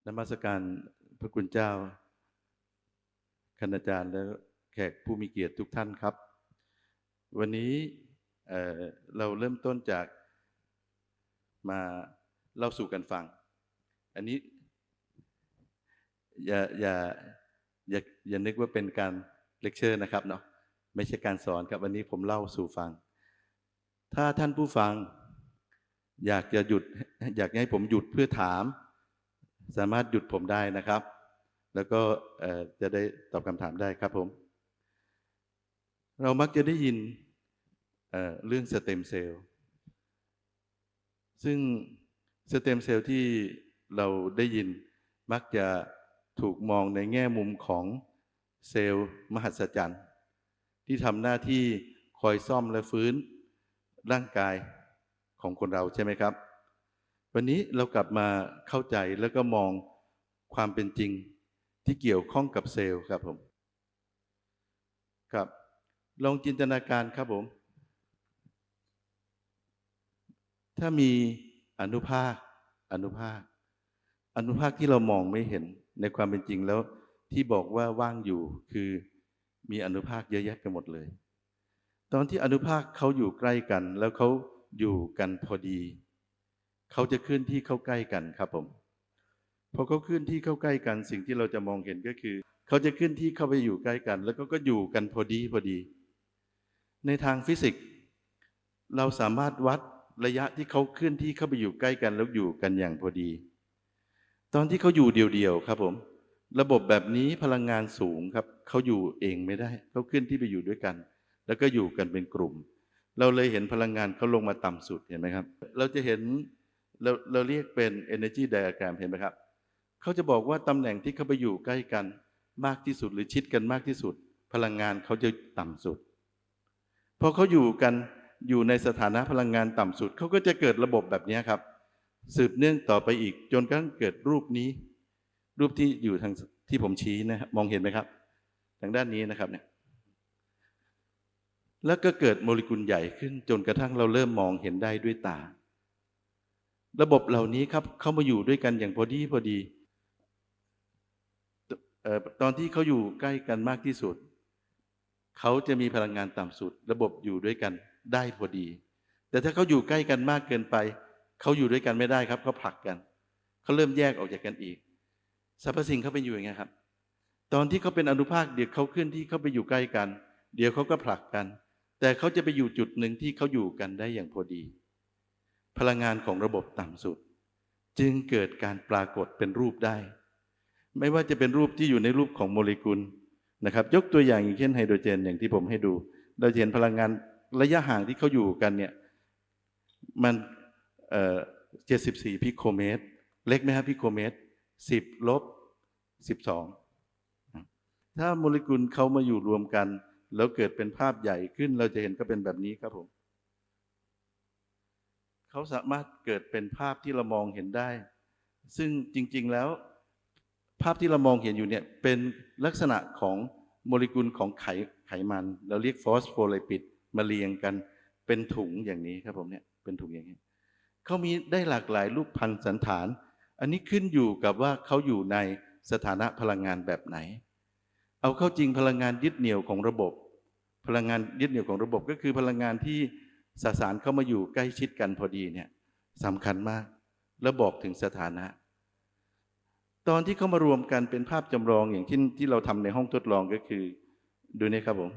นมัสการพระคุณเจ้าคณาจารย์และแขกผู้มีเกียรติทุกท่านครับวันนี้เราเริ่มต้นจากมาเล่าสู่กันฟังอันนี้อย่านึกว่าเป็นการเลคเชอร์นะครับเนาะไม่ใช่การสอนครับวันนี้ผมเล่าสู่ฟังถ้าท่านผู้ฟังอยากให้ผมหยุดเพื่อถามสามารถหยุดผมได้นะครับแล้วก็จะได้ตอบคำถามได้ครับผมเรามักจะได้ยินเรื่องสเต็มเซลล์ซึ่งสเต็มเซลล์ที่เราได้ยินมักจะถูกมองในแง่มุมของเซลล์มหัศจรรย์ที่ทำหน้าที่คอยซ่อมและฟื้นร่างกายของคนเราใช่ไหมครับวันนี้เรากลับมาเข้าใจแล้วก็มองความเป็นจริงที่เกี่ยวข้องกับเซลล์ครับผมครับลองจินตนาการครับผมถ้ามีอนุภาคที่เรามองไม่เห็นในความเป็นจริงแล้วที่บอกว่าว่างอยู่คือมีอนุภาคเยอะแยะไปหมดเลยตอนที่อนุภาคเขาอยู่ใกล้กันแล้วเขาอยู่กันพอดีเขาจะเคลื่อนที่เข้าใกล้กันครับผมพอเขาเคลื่อนที่เข้าใกล้กันสิ่งที่เราจะมองเห็นก็คือเขาจะเคลื่อนที่เข้าไปอยู่ใกล้กันแล้วก็อยู่กันพอดีในทางฟิสิกส์เราสามารถวัดระยะที่เขาเคลื่อนที่เข้าไปอยู่ใกล้กันแล้วอยู่กันอย่างพอดีตอนที่เขาอยู่เดี่ยวๆครับผมระบบแบบนี้พลังงานสูงครับเขาอยู่เองไม่ได้เขาเคลื่อนที่ไปอยู่ด้วยกันแล้วก็อยู่กันเป็นกลุ่มเราเลยเห็นพลังงานเขาลงมาต่ำสุดเห็นไหมครับเราจะเห็นเราเรียกเป็น energy diagram เห็นไหมครับเขาจะบอกว่าตำแหน่งที่เขาไปอยู่ใกล้กันมากที่สุดหรือชิดกันมากที่สุดพลังงานเขาจะต่ำสุดพอเขาอยู่ในสถานะพลังงานต่ำสุดเขาก็จะเกิดระบบแบบนี้ครับสืบเนื่องต่อไปอีกจนกระทั่งเกิดรูปนี้รูปที่อยู่ทางที่ผมชี้นะครับมองเห็นไหมครับทางด้านนี้นะครับเนี่ยแล้วก็เกิดโมเลกุลใหญ่ขึ้นจนกระทั่งเราเริ่มมองเห็นได้ด้วยตาระบบเหล่านี้ครับเข้ามาอยู่ด้วยกันอย่างพอดีตอนที่เขาอยู่ใกล้กันมากที่สุดเขาจะมีพลังงานต่ำสุดระบบอยู่ด้วยกันได้พอดีแต่ถ้าเขาอยู่ใกล้กันมากเกินไปเขาอยู่ด้วยกันไม่ได้ครับเขาผลักกันเขาเริ่มแยกออกจากกันอีกสรรพสิ่งเขาเป็นอยู่อย่างไงครับตอนที่เขาเป็นอนุภาคเดี๋ยวเขาเคลื่อนที่เข้าไปอยู่ใกล้กันเดี๋ยวเขาก็ผลักกันแต่เขาจะไปอยู่จุดหนึ่งที่เขาอยู่กันได้อย่างพอดีพลังงานของระบบต่ำสุดจึงเกิดการปรากฏเป็นรูปได้ไม่ว่าจะเป็นรูปที่อยู่ในรูปของโมเลกุลนะครับยกตัวอย่างเช่นไฮโดรเจนอย่างที่ผมให้ดูเราเห็นพลังงานระยะห่างที่เขาอยู่กันเนี่ยมัน74 พิโคเมตรเล็กไหมครับพิโคเมตร10 ลบ 12ถ้าโมเลกุลเขามาอยู่รวมกันแล้วเกิดเป็นภาพใหญ่ขึ้นเราจะเห็นก็เป็นแบบนี้ครับผมเขาสามารถเกิดเป็นภาพที่เรามองเห็นได้ซึ่งจริงๆแล้วภาพที่เรามองเห็นอยู่เนี่ยเป็นลักษณะของโมเลกุลของไขมันเราเรียกฟอสโฟไลปิดมาเรียงกันเป็นถุงอย่างนี้ครับผมเนี่ยเป็นถุงอย่างนี้เขามีได้หลากหลายรูปพันสันฐานอันนี้ขึ้นอยู่กับว่าเขาอยู่ในสถานะพลังงานแบบไหนเอาเข้าจริงพลังงานยึดเหนี่ยวของระบบพลังงานยึดเหนี่ยวของระบบก็คือพลังงานที่สสารเข้ามาอยู่ใกล้ชิดกันพอดีเนี่ยสำคัญมากและบอกถึงสถานะตอนที่เขามารวมกันเป็นภาพจำลองอย่างที่เราทำในห้องทดลองก็คือดูนี่ครับผม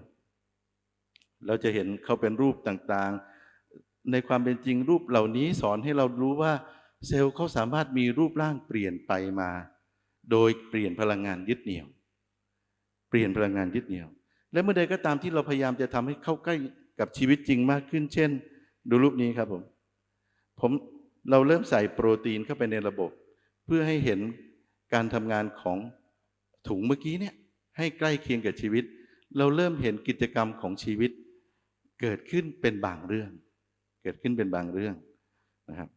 เราจะเห็นเขาเป็นรูปต่างๆในความเป็นจริงรูปเหล่านี้สอนให้เรารู้ว่าเซลล์เขาสามารถมีรูปร่างเปลี่ยนไปมาโดยเปลี่ยนพลังงานยึดเหนี่ยวและเมื่อใดก็ตามที่เราพยายามจะทำให้เข้าใกล้กับชีวิตจริงมากขึ้นเช่นดูรูปนี้ครับเราเริ่มใส่โปรตีนเข้าไปในระบบเพื่อให้เห็นการทำงานของถุงเมื่อกี้เนี่ยให้ใกล้เคียงกับชีวิตเราเริ่มเห็นกิจกรรมของชีวิตเกิดขึ้นเป็นบางเรื่องนะครับ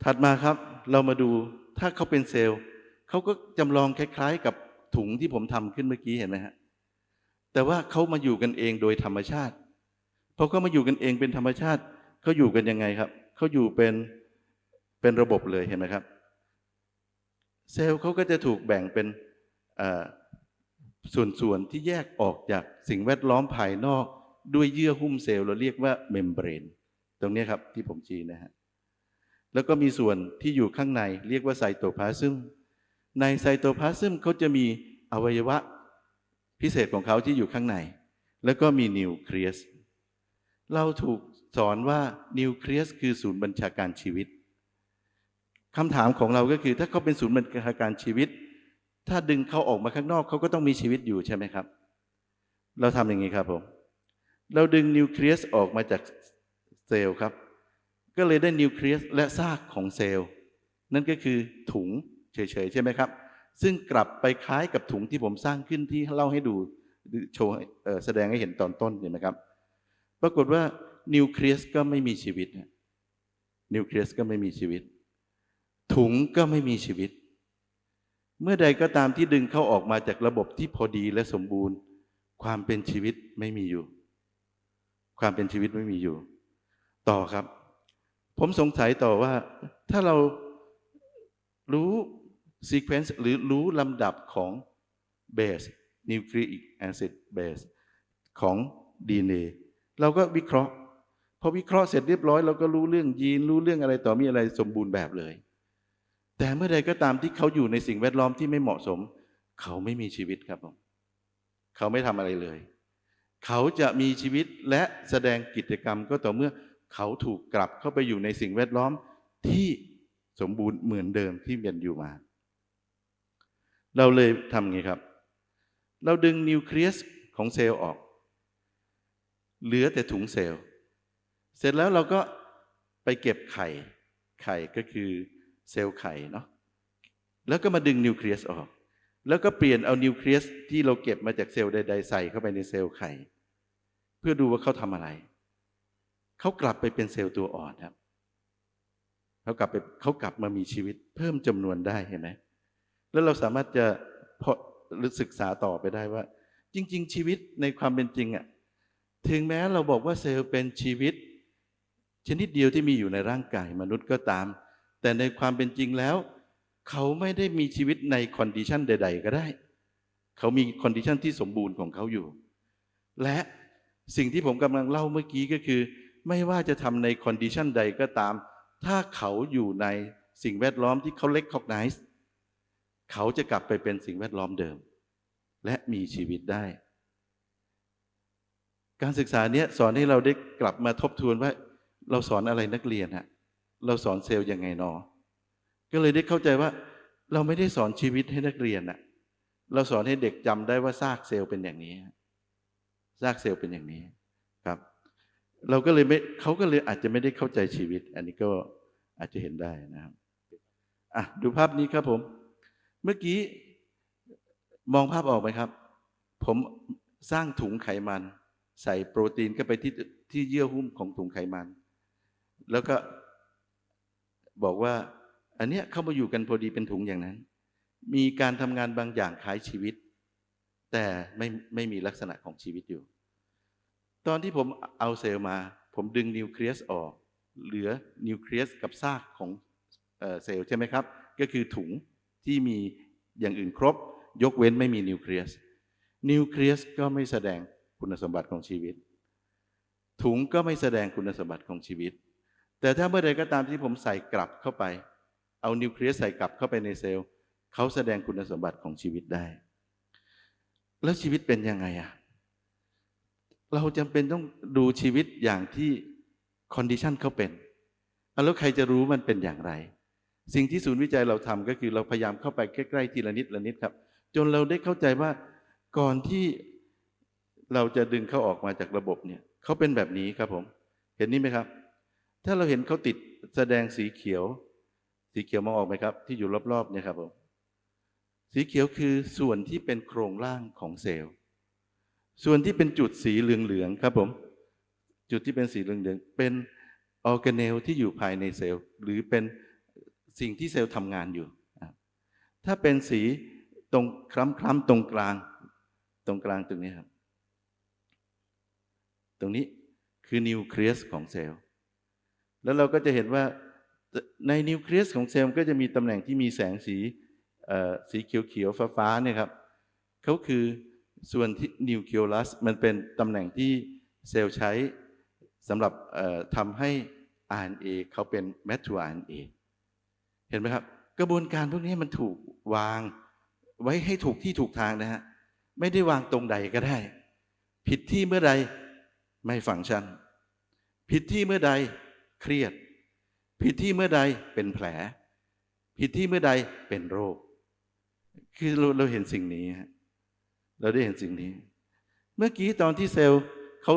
ถัดมาครับเรามาดูถ้าเขาเป็นเซลล์เขาก็จำลองคล้ายๆกับถุงที่ผมทำขึ้นเมื่อกี้เห็นไหมฮะแต่ว่าเขามาอยู่กันเองโดยธรรมชาติพอเขามาอยู่กันเองเป็นธรรมชาติเขาอยู่กันยังไงครับเขาอยู่เป็นระบบเลยเห็นไหมครับ เซลล์เขาก็จะถูกแบ่งเป็นส่วนที่แยกออกจากสิ่งแวดล้อมภายนอกด้วยเยื่อหุ้มเซลล์เราเรียกว่าเมมเบรนตรงนี้ครับที่ผมชี้นะฮะแล้วก็มีส่วนที่อยู่ข้างในเรียกว่าไซโตพลาซึมในไซโตพลาซึมเขาจะมีอวัยวะพิเศษของเขาที่อยู่ข้างในแล้วก็มีนิวเคลียสเราถูกสอนว่านิวเคลียสคือศูนย์บัญชาการชีวิตคำถามของเราก็คือถ้าเขาเป็นศูนย์บัญชาการชีวิตถ้าดึงเขาออกมาข้างนอกเขาก็ต้องมีชีวิตอยู่ใช่ไหมครับเราทำอย่างนี้ครับผมเราดึงนิวเคลียสออกมาจากเซลล์ครับก็เลยได้นิวเคลียสและซากของเซลล์นั่นก็คือถุงเฉยๆใช่ไหมครับซึ่งกลับไปคล้ายกับถุงที่ผมสร้างขึ้นที่เล่าให้ดูโชว์แสดงให้เห็นตอนต้นเห็นไหมครับปรากฏว่านิวเคลียสก็ไม่มีชีวิตนิวเคลียสก็ไม่มีชีวิตถุงก็ไม่มีชีวิตเมื่อใดก็ตามที่ดึงเขาออกมาจากระบบที่พอดีและสมบูรณ์ความเป็นชีวิตไม่มีอยู่ความเป็นชีวิตไม่มีอยู่ต่อครับผมสงสัยต่อว่าถ้าเรารู้ซีเควนซ์หรือรู้ลำดับของเบสนิวคลีอิกแอซิดเบสของ DNA เราก็วิเคราะห์พอวิเคราะห์เสร็จเรียบร้อยเราก็รู้เรื่องยีนรู้เรื่องอะไรต่อมีอะไรสมบูรณ์แบบเลยแต่เมื่อใดก็ตามที่เขาอยู่ในสิ่งแวดล้อมที่ไม่เหมาะสมเขาไม่มีชีวิตครับผมเขาไม่ทำอะไรเลยเขาจะมีชีวิตและแสดงกิจกรรมก็ต่อเมื่อเขาถูกกลับเข้าไปอยู่ในสิ่งแวดล้อมที่สมบูรณ์เหมือนเดิมที่เป็นอยู่มาเราเลยทำไงครับเราดึงนิวเคลียสของเซลล์ออกเหลือแต่ถุงเซลล์เสร็จแล้วเราก็ไปเก็บไข่ก็คือเซลล์ไข่เนาะแล้วก็มาดึงนิวเคลียสออกแล้วก็เปลี่ยนเอานิวเคลียสที่เราเก็บมาจากเซลล์ใดๆใส่เข้าไปในเซลล์ไข่เพื่อดูว่าเขาทำอะไรเขากลับไปเป็นเซลล์ตัวอ่อนครับเขากลับมามีชีวิตเพิ่มจำนวนได้เห็นไหมแล้วเราสามารถจะศึกษาต่อไปได้ว่าจริงๆชีวิตในความเป็นจริงอ่ะถึงแม้เราบอกว่าเซลล์เป็นชีวิตชนิดเดียวที่มีอยู่ในร่างกายมนุษย์ก็ตามแต่ในความเป็นจริงแล้วเขาไม่ได้มีชีวิตในคอนดิชันใดๆก็ได้เขามีคอนดิชันที่สมบูรณ์ของเขาอยู่และสิ่งที่ผมกำลังเล่าเมื่อกี้ก็คือไม่ว่าจะทำในคอนดิชันใดก็ตามถ้าเขาอยู่ในสิ่งแวดล้อมที่เขาrecognizeเขาจะกลับไปเป็นสิ่งแวดล้อมเดิมและมีชีวิตได้การศึกษาเนี้ยสอนให้เราได้กลับมาทบทวนว่าเราสอนอะไรนักเรียนฮะเราสอนเซลล์ยังไงนอก็เลยได้เข้าใจว่าเราไม่ได้สอนชีวิตให้นักเรียนน่ะเราสอนให้เด็กจำได้ว่าซากเซลล์เป็นอย่างนี้ซากเซลล์เป็นอย่างนี้ครับเราก็เลยไม่เขาก็เลยอาจจะไม่ได้เข้าใจชีวิตอันนี้ก็อาจจะเห็นได้นะครับดูภาพนี้ครับผมเมื่อกี้มองภาพออกไหมครับผมสร้างถุงไขมันใส่โปรตีนเข้าไปที่เยื่อหุ้มของถุงไขมันแล้วก็บอกว่าอันเนี้ยเข้ามาอยู่กันพอดีเป็นถุงอย่างนั้นมีการทำงานบางอย่างคล้ายชีวิตแต่ไม่มีลักษณะของชีวิตอยู่ตอนที่ผมเอาเซลล์มาผมดึงนิวเคลียสออกเหลือนิวเคลียสกับซากของเซลล์ใช่ไหมครับก็คือถุงที่มีอย่างอื่นครบยกเว้นไม่มีนิวเคลียสนิวเคลียสก็ไม่แสดงคุณสมบัติของชีวิตถุงก็ไม่แสดงคุณสมบัติของชีวิตแต่ถ้าเมื่อใดก็ตามที่ผมใส่กลับเข้าไปเอานิวเคลียสใส่กลับเข้าไปในเซลล์เขาแสดงคุณสมบัติของชีวิตได้แล้วชีวิตเป็นยังไงอะเราจำเป็นต้องดูชีวิตอย่างที่คอนดิชันเขาเป็นแล้วใครจะรู้มันเป็นอย่างไรสิ่งที่ศูนย์วิจัยเราทำก็คือเราพยายามเข้าไปใกล้ๆทีละนิดละนิดครับจนเราได้เข้าใจว่าก่อนที่เราจะดึงเขาออกมาจากระบบเนี่ยเขาเป็นแบบนี้ครับผมเห็นนี่ไหมครับถ้าเราเห็นเขาติดแสดงสีเขียวมองออกไหมครับที่อยู่รอบๆเนี่ยครับผมสีเขียวคือส่วนที่เป็นโครงร่างของเซลล์ส่วนที่เป็นจุดสีเหลืองๆครับผมจุดที่เป็นสีเหลืองๆเป็นออร์แกเนลที่อยู่ภายในเซลล์หรือเป็นสิ่งที่เซลล์ทำงานอยู่ถ้าเป็นสีตรงคล้ำๆตรงกลางตรงนี้ครับตรงนี้คือนิวเคลียสของเซลล์แล้วเราก็จะเห็นว่าในนิวเคลียสของเซลล์ก็จะมีตำแหน่งที่มีแสงสี สีเขียวๆฟ้าๆเนี่ยครับเขาคือส่วนที่นิวเคลียลัสมันเป็นตำแหน่งที่เซลล์ใช้สำหรับทำให้ RNA เขาเป็น mature RNA เห็นไหมครับกระบวนการพวกนี้มันถูกวางไว้ให้ถูกที่ถูกทางนะฮะไม่ได้วางตรงใดก็ได้ผิดที่เมื่อใดไม่ฟังก์ชันผิดที่เมื่อใดเครียดผิดที่เมื่อใดเป็นแผลผิดที่เมื่อใดเป็นโรคคือเราเห็นสิ่งนี้ฮะเราได้เห็นสิ่งนี้เมื่อกี้ตอนที่เซลล์เขา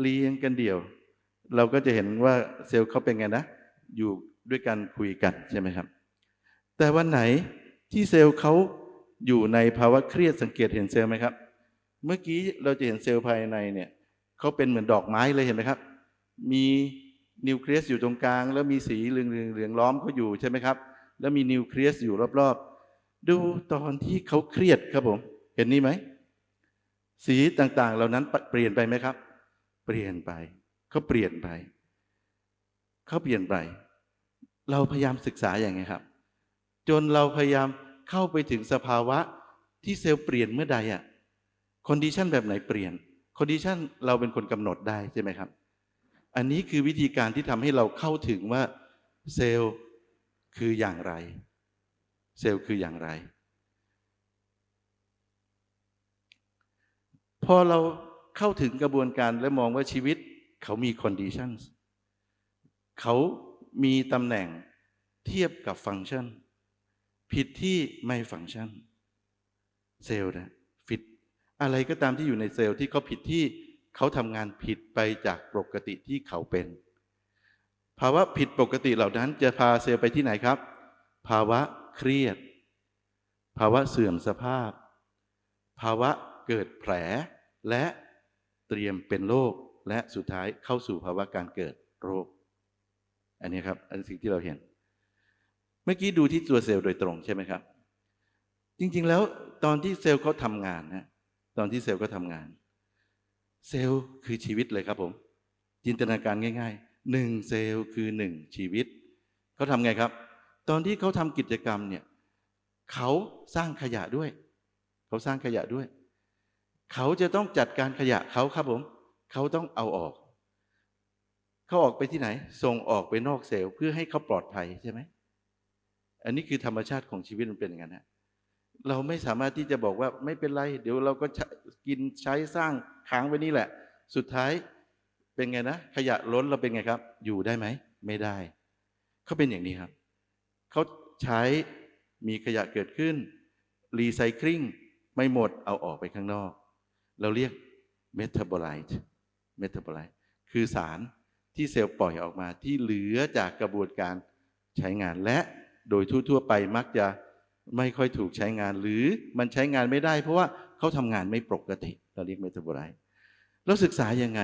เรียงกันเดี่ยวเราก็จะเห็นว่าเซลล์เขาเป็นไงนะอยู่ด้วยกันคุยกันใช่ไหมครับแต่วันไหนที่เซลล์เขาอยู่ในภาวะเครียดสังเกตเห็นเซลล์ไหมครับเมื่อกี้เราจะเห็นเซลล์ภายในเนี่ยเขาเป็นเหมือนดอกไม้เลยเห็นไหมครับมีนิวเคลียสอยู่ตรงกลางแล้วมีสีเหลืองล้อมเขาอยู่ใช่ไหมครับแล้วมีนิวเคลียสอยู่รอบๆดูตอนที่เขาเครียดครับผมเห็นนี่ไหมสีต่างๆเหล่านั้นเปลี่ยนไปไหมครับเปลี่ยนไปเขาเปลี่ยนไปเขาเปลี่ยนไปเราพยายามศึกษาอย่างไงครับจนเราพยายามเข้าไปถึงสภาวะที่เซลล์เปลี่ยนเมื่อใดคอนดิชันแบบไหนเปลี่ยนคอนดิชันเราเป็นคนกำหนดได้ใช่ไหมครับอันนี้คือวิธีการที่ทำให้เราเข้าถึงว่าเซลล์คืออย่างไรเซลล์คืออย่างไรพอเราเข้าถึงกระบวนการและมองว่าชีวิตเขามี conditions เขามีตำแหน่งเทียบกับฟังก์ชันผิดที่ไม่ฟังก์ชันเซลล์นะผิดอะไรก็ตามที่อยู่ในเซลล์ที่เขาผิดที่เขาทำงานผิดไปจากปกติที่เขาเป็นภาวะผิดปกติเหล่านั้นจะพาเซลล์ไปที่ไหนครับภาวะเครียดภาวะเสื่อมสภาพภาวะเกิดแผลและเตรียมเป็นโรคและสุดท้ายเข้าสู่ภาวะการเกิดโรคอันนี้ครับอันสิ่งที่เราเห็นเมื่อกี้ดูที่ตัวเซลล์โดยตรงใช่ไหมครับจริงๆแล้วตอนที่เซลล์เขาทำงานนะตอนที่เซลล์เขาทำงานเซลล์คือชีวิตเลยครับผมจินตนาการง่ายๆ1เซลล์คือ1ชีวิตเขาทำไงครับตอนที่เขาทำกิจกรรมเนี่ยเขาสร้างขยะด้วยเขาสร้างขยะด้วยเขาจะต้องจัดการขยะเขาครับผมเขาต้องเอาออกเขาออกไปที่ไหนส่งออกไปนอกเซลล์เพื่อให้เขาปลอดภัยใช่ไหมอันนี้คือธรรมชาติของชีวิตมันเป็นอย่างนั้นนะเราไม่สามารถที่จะบอกว่าไม่เป็นไรเดี๋ยวเราก็กินใช้สร้างค้างไว้นี่แหละสุดท้ายเป็นไงนะขยะล้นเราเป็นไงครับอยู่ได้ไหมไม่ได้เขาเป็นอย่างนี้ครับเขาใช้มีขยะเกิดขึ้นรีไซเคิลไม่หมดเอาออกไปข้างนอกเราเรียกเมตาบอไลต์คือสารที่เซลล์ปล่อยออกมาที่เหลือจากกระบวนการใช้งานและโดยทั่วๆไปมักจะไม่ค่อยถูกใช้งานหรือมันใช้งานไม่ได้เพราะว่าเขาทำงานไม่ปกติเราเรียกเมตาบอไลต์เราศึกษายังไง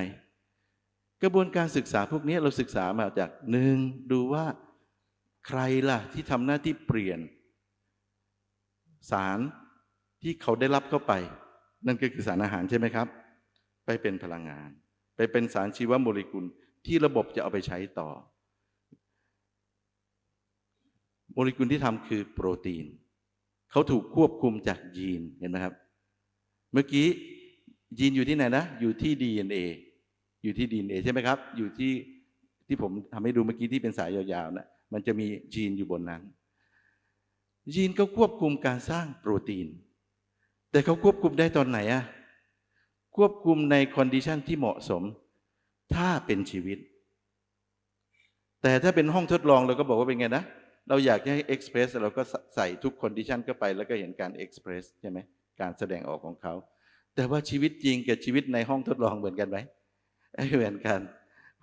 กระบวนการศึกษาพวกนี้เราศึกษามาจาก1ดูว่าใครล่ะที่ทำหน้าที่เปลี่ยนสารที่เขาได้รับเข้าไปนั่นก็คือสารอาหารใช่ไหมครับไปเป็นพลังงานไปเป็นสารชีวโมเลกุลที่ระบบจะเอาไปใช้ต่อโมเลกุลที่ทำคือโปรตีนเขาถูกควบคุมจากยีนเห็นไหมครับเมื่อกี้ยีนอยู่ที่ไหนนะอยู่ที่ DNA อยู่ที่ DNA ใช่ไหมครับอยู่ที่ผมทำให้ดูเมื่อกี้ที่เป็นสายยาวๆนะมันจะมียีนอยู่บนนั้นยีนก็ควบคุมการสร้างโปรตีนแต่เขาควบคุมได้ตอนไหนควบคุมในคอนดิชันที่เหมาะสมถ้าเป็นชีวิตแต่ถ้าเป็นห้องทดลองเราก็บอกว่าเป็นไงนะเราอยากให้เอ็กซ์เพรสเราก็ใส่ทุกคอนดิชันเข้าไปแล้วก็เห็นการเอ็กซ์เพรสใช่ไหมการแสดงออกของเขาแต่ว่าชีวิตจริงกับชีวิตในห้องทดลองเหมือนกันไหมไม่เหมือนกัน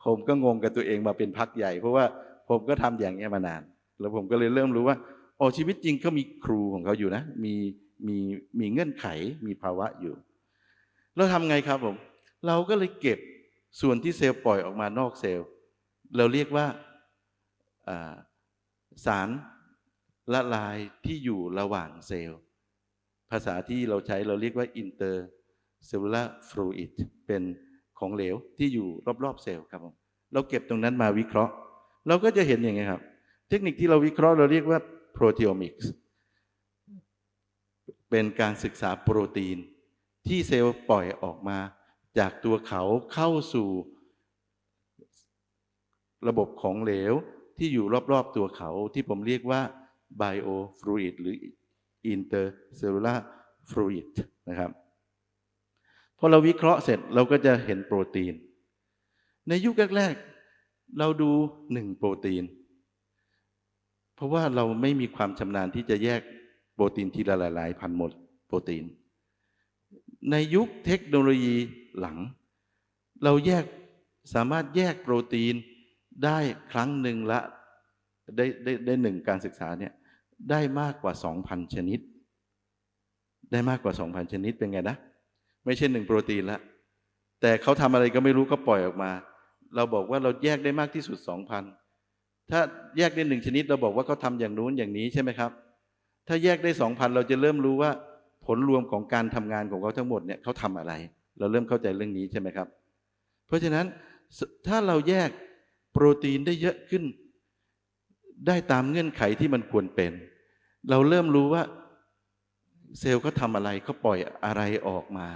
ผมก็งงกับตัวเองมาเป็นพักใหญ่เพราะว่าผมก็ทำอย่างนี้มานานแล้วผมก็เลยเริ่มรู้ว่าอ๋อชีวิตจริงเขามีครูของเขาอยู่นะมีเงื่อนไขมีภาวะอยู่เราทำไงครับผมเราก็เลยเก็บส่วนที่เซลล์ปล่อยออกมานอกเซลล์เราเรียกว่าสารละลายที่อยู่ระหว่างเซลล์ภาษาที่เราใช้เราเรียกว่า intercellular fluid เป็นของเหลวที่อยู่รอบๆเซลล์ครับผมเราเก็บตรงนั้นมาวิเคราะห์เราก็จะเห็นอย่างไงครับเทคนิคที่เราวิเคราะห์เราเรียกว่า proteomics เป็นการศึกษาโปรตีนที่เซลล์ปล่อยออกมาจากตัวเขาเข้าสู่ระบบของเหลวที่อยู่รอบๆตัวเขาที่ผมเรียกว่า biofluid หรือ intercellular fluid นะครับพอเราวิเคราะห์เสร็จเราก็จะเห็นโปรตีนในยุคแรกๆเราดู1โปรตีนเพราะว่าเราไม่มีความชำนาญที่จะแยกโปรตีนทีละหลายๆพันโมลโปรตีนในยุคเทคโนโลยีหลังเราสามารถแยกโปรตีนได้ครั้งหนึ่งละได้หนึ่งการศึกษาเนี่ยได้มากกว่า 2,000 ชนิดได้มากกว่า 2,000 ชนิดเป็นไงนะไม่ใช่1โปรตีนละแต่เขาทำอะไรก็ไม่รู้ก็ปล่อยออกมาเราบอกว่าเราแยกได้มากที่สุด 2,000 ถ้าแยกได้1ชนิดเราบอกว่าเขาทำอย่างนู้นอย่างนี้ใช่ไหมครับถ้าแยกได้ 2,000 เราจะเริ่มรู้ว่าผลรวมของการทำงานของเขาทั้งหมดเนี่ยเขาทำอะไรเราเริ่มเข้าใจเรื่องนี้ใช่ไหมครับเพราะฉะนั้นถ้าเราแยกโปรตีนได้เยอะขึ้นได้ตามเงื่อนไขที่มันควรเป็นเราเริ่มรู้ว่าเซลล์เขาทำอะไรเขาปล่อยอะไรออกมา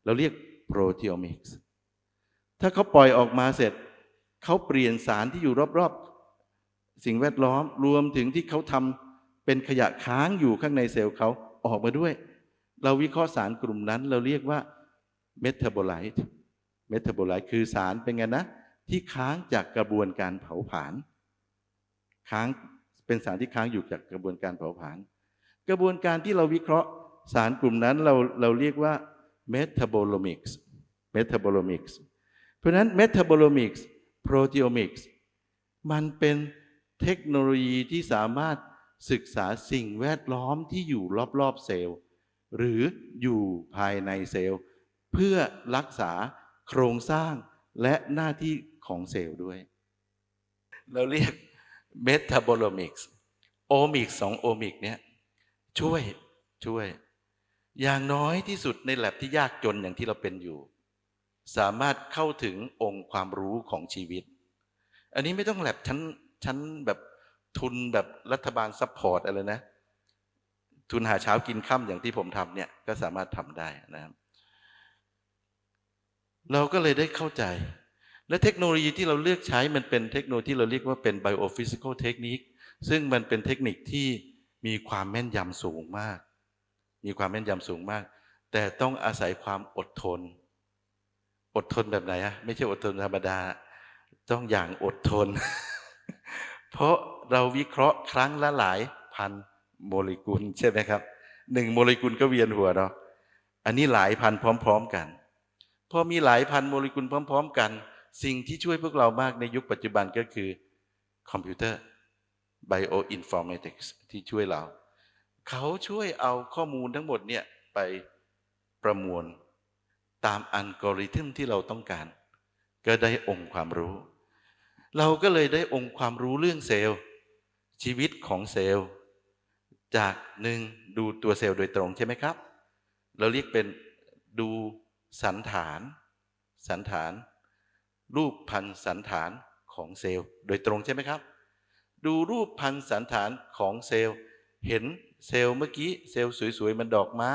เราเรียกโปรทีโอมิกส์ถ้าเขาปล่อยออกมาเสร็จเขาเปลี่ยนสารที่อยู่รอบๆสิ่งแวดล้อมรวมถึงที่เขาทำเป็นขยะค้างอยู่ข้างในเซลล์เขาออกมาด้วยเราวิเคราะห์สารกลุ่มนั้นเราเรียกว่าเมตาโบไลต์คือสารเป็นไงนะที่ค้างจากกระบวนการเผาผลาญเป็นสารที่ค้างอยู่จากกระบวนการเผาผลาญกระบวนการที่เราวิเคราะห์สารกลุ่มนั้นเราเรียกว่า metabolomics เพราะฉะนั้น metabolomics proteomics มันเป็นเทคโนโลยีที่สามารถศึกษาสิ่งแวดล้อมที่อยู่รอบๆเซลล์หรืออยู่ภายในเซลล์เพื่อรักษาโครงสร้างและหน้าที่ของเซลล์ด้วยเราเรียก metabolomics โอมิก2โอมิกเนี่ยช่วยอย่างน้อยที่สุดในแลบที่ยากจนอย่างที่เราเป็นอยู่สามารถเข้าถึงองค์ความรู้ของชีวิตอันนี้ไม่ต้องแลบชั้นแบบทุนแบบรัฐบาลซัพพอร์ตอะไรนะทุนหาเช้ากินค่ำอย่างที่ผมทำเนี่ยก็สามารถทำได้นะครับเราก็เลยได้เข้าใจและเทคโนโลยีที่เราเลือกใช้มันเป็นเทคโนโลยีที่เราเรียกว่าเป็น biophysical technique ซึ่งมันเป็นเทคนิคที่มีความแม่นยำสูงมากแต่ต้องอาศัยความอดทนแบบไหนอะไม่ใช่อดทนธรรมดาต้องอย่างอดทน เพราะเราวิเคราะห์ครั้งละหลายพันโมเลกุลใช่ไหมครับ1โมเลกุลก็เวียนหัวเนาะอันนี้หลายพันพร้อมๆกันพอมีหลายพันโมเลกุลพร้อมๆกันสิ่งที่ช่วยพวกเรามากในยุคปัจจุบันก็คือคอมพิวเตอร์ bioinformatics ที่ช่วยเราเขาช่วยเอาข้อมูลทั้งหมดเนี่ยไปประมวลตามอัลกอริทึมที่เราต้องการก็ได้องค์ความรู้เราก็เลยได้องค์ความรู้เรื่องเซลล์ชีวิตของเซลล์จาก1ดูตัวเซลล์โดยตรงใช่ไหมครับเราเรียกเป็นดูสันฐานรูปพันธุ์สันฐานของเซลล์โดยตรงใช่ไหมครับดูรูปพันธุ์สันฐานของเซลล์เห็นเซลล์เมื่อกี้เซลล์สวยๆมันดอกไม้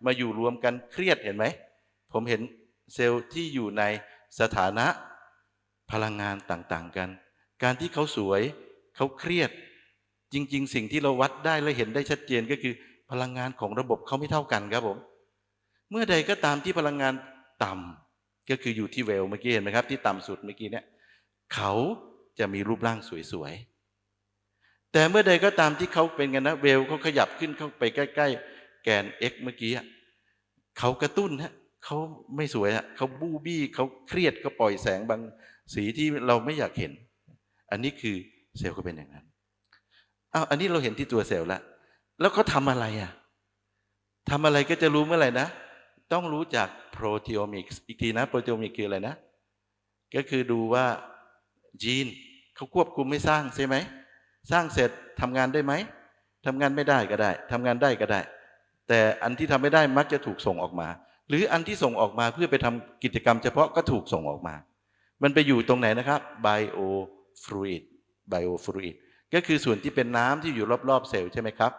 มาอยู่รวมกันเครียดเห็นไหมผมเห็นเซลล์ที่อยู่ในสถานะพลังงานต่างๆกันการที่เขาสวยเขาเครียดจริงๆสิ่งที่เราวัดได้และเห็นได้ชัดเจนก็คือพลังงานของระบบเขาไม่เท่ากันครับผมเมื่อใดก็ตามที่พลังงานต่ำก็คืออยู่ที่เวลเมื่อกี้เห็นไหมครับที่ต่ำสุดเมื่อกี้เนี่ยเขาจะมีรูปร่างสวยๆแต่เมื่อใดก็ตามที่เขาเป็นกันนะเวลเขาขยับขึ้นเข้าไปใกล้ๆแกน x เมื่อกี้เขากระตุ้นฮะเขาไม่สวยฮะเขาบู้บี้เขาเครียดเขาปล่อยแสงบางสีที่เราไม่อยากเห็นอันนี้คือเซลล์เขาเป็นอย่างนั้นอันนี้เราเห็นที่ตัวเซลล์แล้วเขาทำอะไรทำอะไรก็จะรู้เมื่อไหร่นะต้องรู้จักโปรทีโอมิกส์อีกทีนะโปรทีโอมิกส์คืออะไรนะก็คือดูว่ายีนเขาควบคุมไม่สร้างใช่ไหมสร้างเสร็จทำงานได้ไหมทำงานไม่ได้ก็ได้ทำงานได้ก็ได้แต่อันที่ทำไม่ได้มักจะถูกส่งออกมาหรืออันที่ส่งออกมาเพื่อไปทำกิจกรรมเฉพาะก็ถูกส่งออกมามันไปอยู่ตรงไหนนะครับไบโอฟลูอิดก็คือส่วนที่เป็นน้ำที่อยู่รอบๆเซลล์ใช่ไหมครับ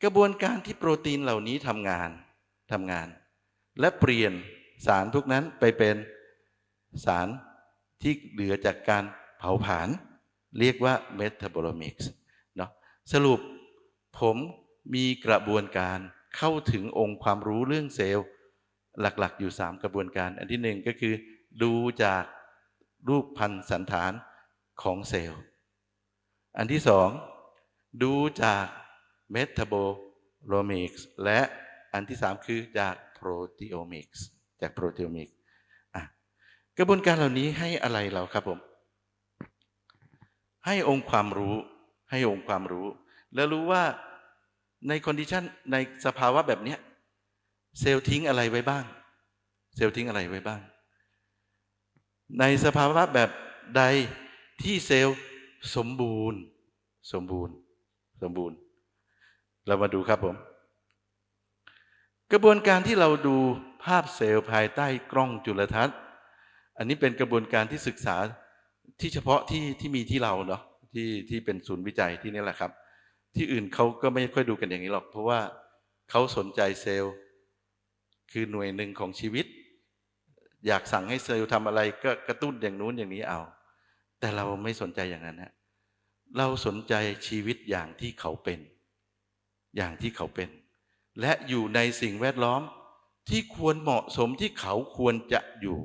กระบวนการที่โปรตีนเหล่านี้ทำงานและเปลี่ยนสารพวกนั้นไปเป็นสารที่เหลือจากการเผาผลาญเรียกว่าเมตาบอลมิกส์เนาะสรุปผมมีกระบวนการเข้าถึงองค์ความรู้เรื่องเซลล์หลักๆอยู่3กระบวนการอันที่1ก็คือดูจากรูปพันธุ์สันฐานของเซลล์อันที่2ดูจากเมตาบอลมิกส์และอันที่3คือจากโปรตีโอมิกส์กระบวนการเหล่านี้ให้อะไรเราครับผมให้องค์ความรู้แล้วรู้ว่าในคอนดิชันในสภาวะแบบนี้เซลล์ทิ้งอะไรไว้บ้างในสภาวะแบบใดที่เซลล์สมบูรณ์เรามาดูครับผมกระบวนการที่เราดูภาพเซลล์ภายใต้กล้องจุลทรรศน์อันนี้เป็นกระบวนการที่ศึกษาที่เฉพาะที่มีที่เราเนาะที่เป็นศูนย์วิจัยที่นี่แหละครับที่อื่นเขาก็ไม่ค่อยดูกันอย่างนี้หรอกเพราะว่าเขาสนใจเซลล์คือหน่วยหนึ่งของชีวิตอยากสั่งให้เซลล์ทำอะไรก็กระตุ้นอย่างนู้นอย่างนี้เอาแต่เราไม่สนใจอย่างนั้นฮะเราสนใจชีวิตอย่างที่เขาเป็นและอยู่ในสิ่งแวดล้อมที่ควรเหมาะสมที่เขาควรจะอยู่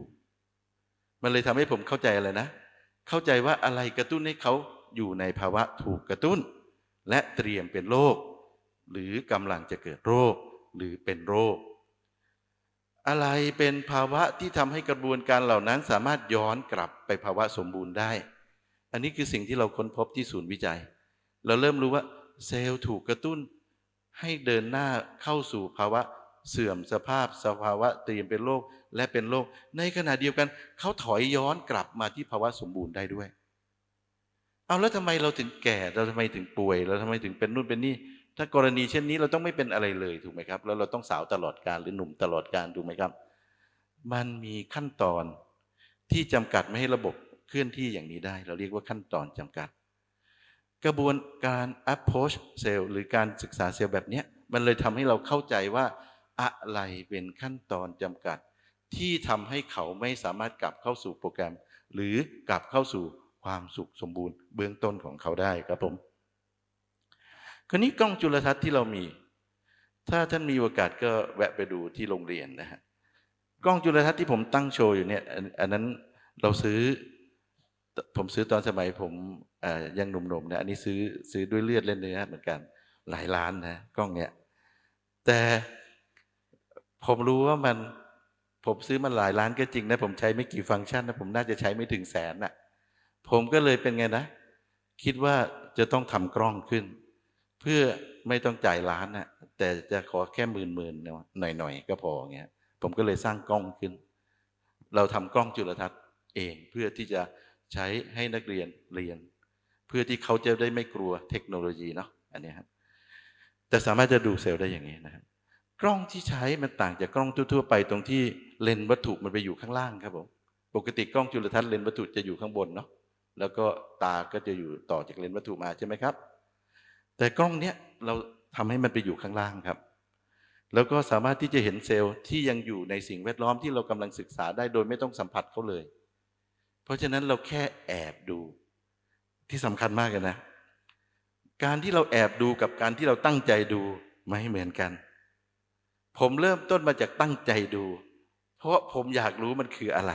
มันเลยทำให้ผมเข้าใจอะไรนะเข้าใจว่าอะไรกระตุ้นให้เขาอยู่ในภาวะถูกกระตุ้นและเตรียมเป็นโรคหรือกำลังจะเกิดโรคหรือเป็นโรคอะไรเป็นภาวะที่ทำให้กระบวนการเหล่านั้นสามารถย้อนกลับไปภาวะสมบูรณ์ได้อันนี้คือสิ่งที่เราค้นพบที่ศูนย์วิจัยเราเริ่มรู้ว่าเซลล์ถูกกระตุ้นให้เดินหน้าเข้าสู่ภาวะเสื่อมสภาพเตรียมเป็นโรคและเป็นโรคในขณะเดียวกันเขาถอยย้อนกลับมาที่ภาวะสมบูรณ์ได้ด้วยเอาแล้วทำไมเราถึงแก่เราทำไมถึงป่วยเราทำไมถึงเป็นนู่นเป็นนี่ถ้ากรณีเช่นนี้เราต้องไม่เป็นอะไรเลยถูกไหมครับแล้วเราต้องสาวตลอดกาลหรือหนุ่มตลอดกาลถูกไหมครับมันมีขั้นตอนที่จำกัดไม่ให้ระบบเคลื่อนที่อย่างนี้ได้เราเรียกว่าขั้นตอนจำกัดกระบวนการ approach เซลล์หรือการศึกษาเซลล์แบบนี้มันเลยทำให้เราเข้าใจว่าอะไรเป็นขั้นตอนจำกัดที่ทำให้เขาไม่สามารถกลับเข้าสู่โปรแกรมหรือกลับเข้าสู่ความสุขสมบูรณ์เบื้องต้นของเขาได้ครับผมคราวนี้กล้องจุลทรรศน์ที่เรามีถ้าท่านมีโอกาสก็แวะไปดูที่โรงเรียนนะฮะกล้องจุลทรรศน์ที่ผมตั้งโชว์อยู่เนี่ยอันนั้นผมซื้อตอนสมัยผมยังหนุ่มๆนะอันนี้ซื้อด้วยเลือดและเนื้อเหมือนกันหลายล้านนะกล้องเนี่ยแต่ผมรู้ว่าผมซื้อมันหลายล้านก็จริงนะผมใช้ไม่กี่ฟังก์ชันนะผมน่าจะใช้ไม่ถึงแสนน่ะผมก็เลยเป็นไงนะคิดว่าจะต้องทำกล้องขึ้นเพื่อไม่ต้องจ่ายล้านน่ะแต่จะขอแค่หมื่นหน่อยก็พอเงี้ยผมก็เลยสร้างกล้องขึ้นเราทำกล้องจุลทรรศน์เองเพื่อที่จะใช้ให้นักเรียนเรียนเพื่อที่เขาจะได้ไม่กลัวเทคโนโลยีเนาะอันนี้ครับแต่สามารถจะดูเซลล์ได้อย่างนี้นะครับกล้องที่ใช้มันต่างจากกล้องทั่วๆไปตรงที่เลนส์วัตถุมันไปอยู่ข้างล่างครับผมปกติกล้องจุลทรรศน์เลนส์วัตถุจะอยู่ข้างบนเนาะแล้วก็ตาก็จะอยู่ต่อจากเลนส์วัตถุมาใช่ไหมครับแต่กล้องเนี้ยเราทำให้มันไปอยู่ข้างล่างครับแล้วก็สามารถที่จะเห็นเซลล์ที่ยังอยู่ในสิ่งแวดล้อมที่เรากำลังศึกษาได้โดยไม่ต้องสัมผัสเขาเลยเพราะฉะนั้นเราแค่แอบดูที่สำคัญมากเลยนะการที่เราแอบดูกับการที่เราตั้งใจดูไม่เหมือนกันผมเริ่มต้นมาจากตั้งใจดูเพราะผมอยากรู้มันคืออะไร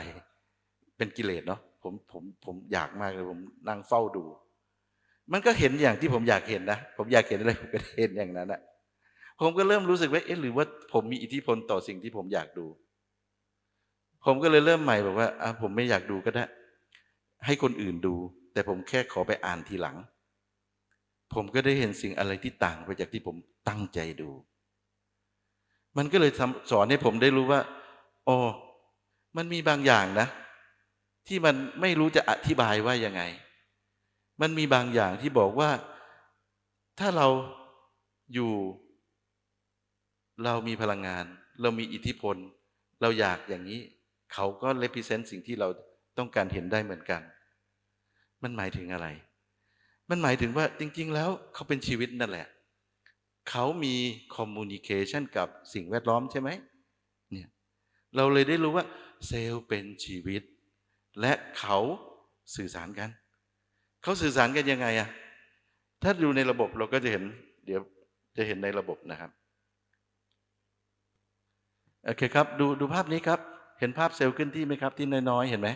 เป็นกิเลสเนาะผมอยากมากเลยผมนั่งเฝ้าดูมันก็เห็นอย่างที่ผมอยากเห็นนะผมอยากเห็นอะไรผมก็เห็นอย่างนั้นนะผมก็เริ่มรู้สึกว่าหรือว่าผมมีอิทธิพลต่อสิ่งที่ผมอยากดูผมก็เลยเริ่มใหม่บอกว่าผมไม่อยากดูก็ได้ให้คนอื่นดูแต่ผมแค่ขอไปอ่านทีหลังผมก็ได้เห็นสิ่งอะไรที่ต่างไปจากที่ผมตั้งใจดูมันก็เลยสอนให้ผมได้รู้ว่าอ๋อมันมีบางอย่างนะที่มันไม่รู้จะอธิบายว่ายังไงมันมีบางอย่างที่บอกว่าถ้าเราอยู่เรามีพลังงานเรามีอิทธิพลเราอยากอย่างนี้เขาก็ represent สิ่งที่เราต้องการเห็นได้เหมือนกันมันหมายถึงอะไรมันหมายถึงว่าจริงๆแล้วเขาเป็นชีวิตนั่นแหละ เขามีคอมมูนิเคชันกับสิ่งแวดล้อมใช่ไหมเนี่ยเราเลยได้รู้ว่าเซลล์เป็นชีวิตและเขาสื่อสารกันเขาสื่อสารกันยังไงอะถ้าดูในระบบเราก็จะเห็นเดี๋ยวจะเห็นในระบบนะครับโอเคครับดูภาพนี้ครับเห็นภาพเซลล์เคลื่อนที่ไหมครับที่น้อยๆเห็นไหม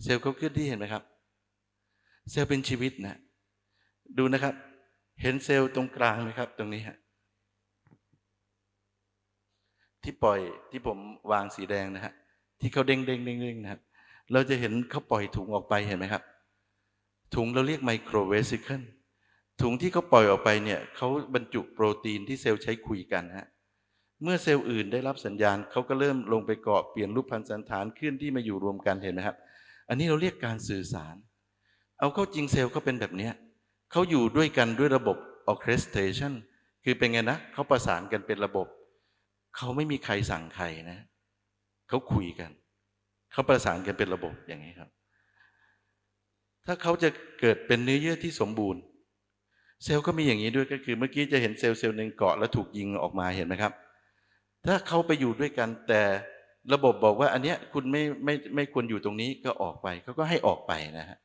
เซลล์เขาเคลื่อนที่เห็นไหมครับเซลล์เป็นชีวิตนะดูนะครับเห็นเซลล์ตรงกลางไหมครับตรงนี้ฮะที่ปล่อยที่ผมวางสีแดงนะฮะที่เขาเด้งนะครับเราจะเห็นเขาปล่อยถุงออกไปเห็นไหมครับถุงเราเรียกไมโครเวสิเคิลถุงที่เขาปล่อยออกไปเนี่ยเขาบรรจุโปรตีนที่เซลล์ใช้คุยกันฮะเมื่อเซลล์อื่นได้รับสัญญาณเขาก็เริ่มลงไปเกาะเปลี่ยนรูปพันธสันฐานเคลื่อนที่มาอยู่รวมกันเห็นไหมครับอันนี้เราเรียกการสื่อสารเอาเข้าจริงเซลล์เขาเป็นแบบนี้เขาอยู่ด้วยกันด้วยระบบ orchestration คือเป็นไงนะเขาประสานกันเป็นระบบเขาไม่มีใครสั่งใครนะเขาคุยกันเขาประสานกันเป็นระบบอย่างนี้ครับถ้าเขาจะเกิดเป็นเนื้อเยื่อที่สมบูรณ์เซลล์ก็มีอย่างนี้ด้วยก็คือเมื่อกี้จะเห็นเซลล์หนึ่งเกาะแล้วถูกยิงออกมาเห็นไหมครับถ้าเขาไปอยู่ด้วยกันแต่ระบบบอกว่าอันเนี้ยคุณไม่ควรอยู่ตรงนี้ก็ออกไปเขาก็ให้ออกไปนะฮะ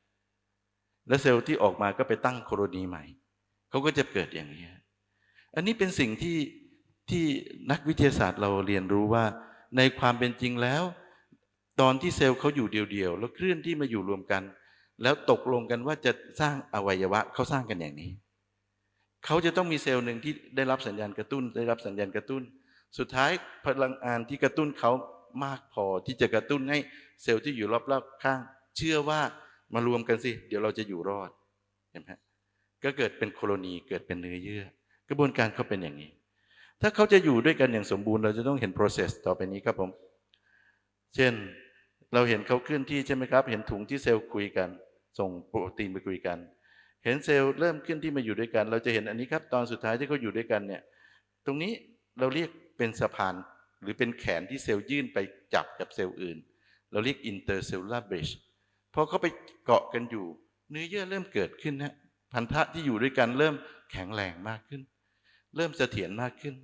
แล้วเซลล์ที่ออกมาก็ไปตั้งโคโลนีใหม่เขาก็จะเกิดอย่างนี้อันนี้เป็นสิ่งที่นักวิทยาศาสตร์เราเรียนรู้ว่าในความเป็นจริงแล้วตอนที่เซลล์เขาอยู่เดียวๆแล้วเคลื่อนที่มาอยู่รวมกันแล้วตกลงกันว่าจะสร้างอวัยวะเขาสร้างกันอย่างนี้เขาจะต้องมีเซลล์หนึ่งที่ได้รับสัญญาณกระตุ้นได้รับสัญญาณกระตุ้นสุดท้ายพลังงานที่กระตุ้นเขามากพอที่จะกระตุ้นให้เซลล์ที่อยู่รอบๆข้างเชื่อว่ามารวมกันสิเดี๋ยวเราจะอยู่รอดเห็นไหมก็เกิดเป็นโคโลนีเกิดเป็นเนื้อเยื่อกระบวนการเขาเป็นอย่างนี้ถ้าเขาจะอยู่ด้วยกันอย่างสมบูรณ์เราจะต้องเห็น process ต่อไปนี้ครับผมเช่นเราเห็นเขาเคลื่อนที่ใช่ไหมครับเห็นถุงที่เซลล์คุยกันส่งโปรตีนไปคุยกันเห็นเซลล์เริ่มเคลื่อนที่มาอยู่ด้วยกันเราจะเห็นอันนี้ครับตอนสุดท้ายที่เขาอยู่ด้วยกันเนี่ยตรงนี้เราเรียกเป็นสะพานหรือเป็นแขนที่เซลล์ยื่นไปจับกับเซลล์อื่นเราเรียก intercellular bridge พอเขาไปเกาะกันอยู่เนื้อเยื่อเริ่มเกิดขึ้นนะพันธะที่อยู่ด้วยกันเริ่มแข็งแรงมากขึ้นเริ่มเสถียรมากขึ้น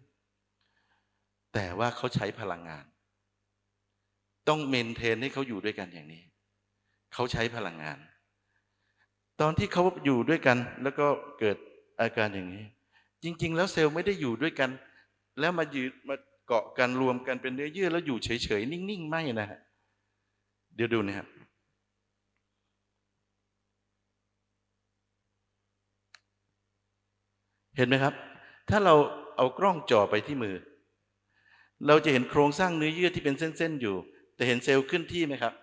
แต่ว่าเขาใช้พลังงานต้องเมนเทนให้เขาอยู่ด้วยกันอย่างนี้เขาใช้พลังงานตอนที่เขาอยู่ด้วยกันแล้วก็เกิดอาการอย่างนี้จริงๆแล้วเซลล์ไม่ได้อยู่ด้วยกันแล้วมายืนมาเกาะกันรวมกันเป็นเนื้อเยื่อแล้วอยู่เฉยๆนิ่งๆไม่นะฮะเดี๋ยวดูนะครับเห็นไหมครับถ้าเราเอากล้องจ่อไปที่มือเราจะเห็นโครงสร้างเนื้อเยื่อที่เป็นเส้นๆอยู่แต่เห็นเซลล์เคลื่อนที่ไหมครับ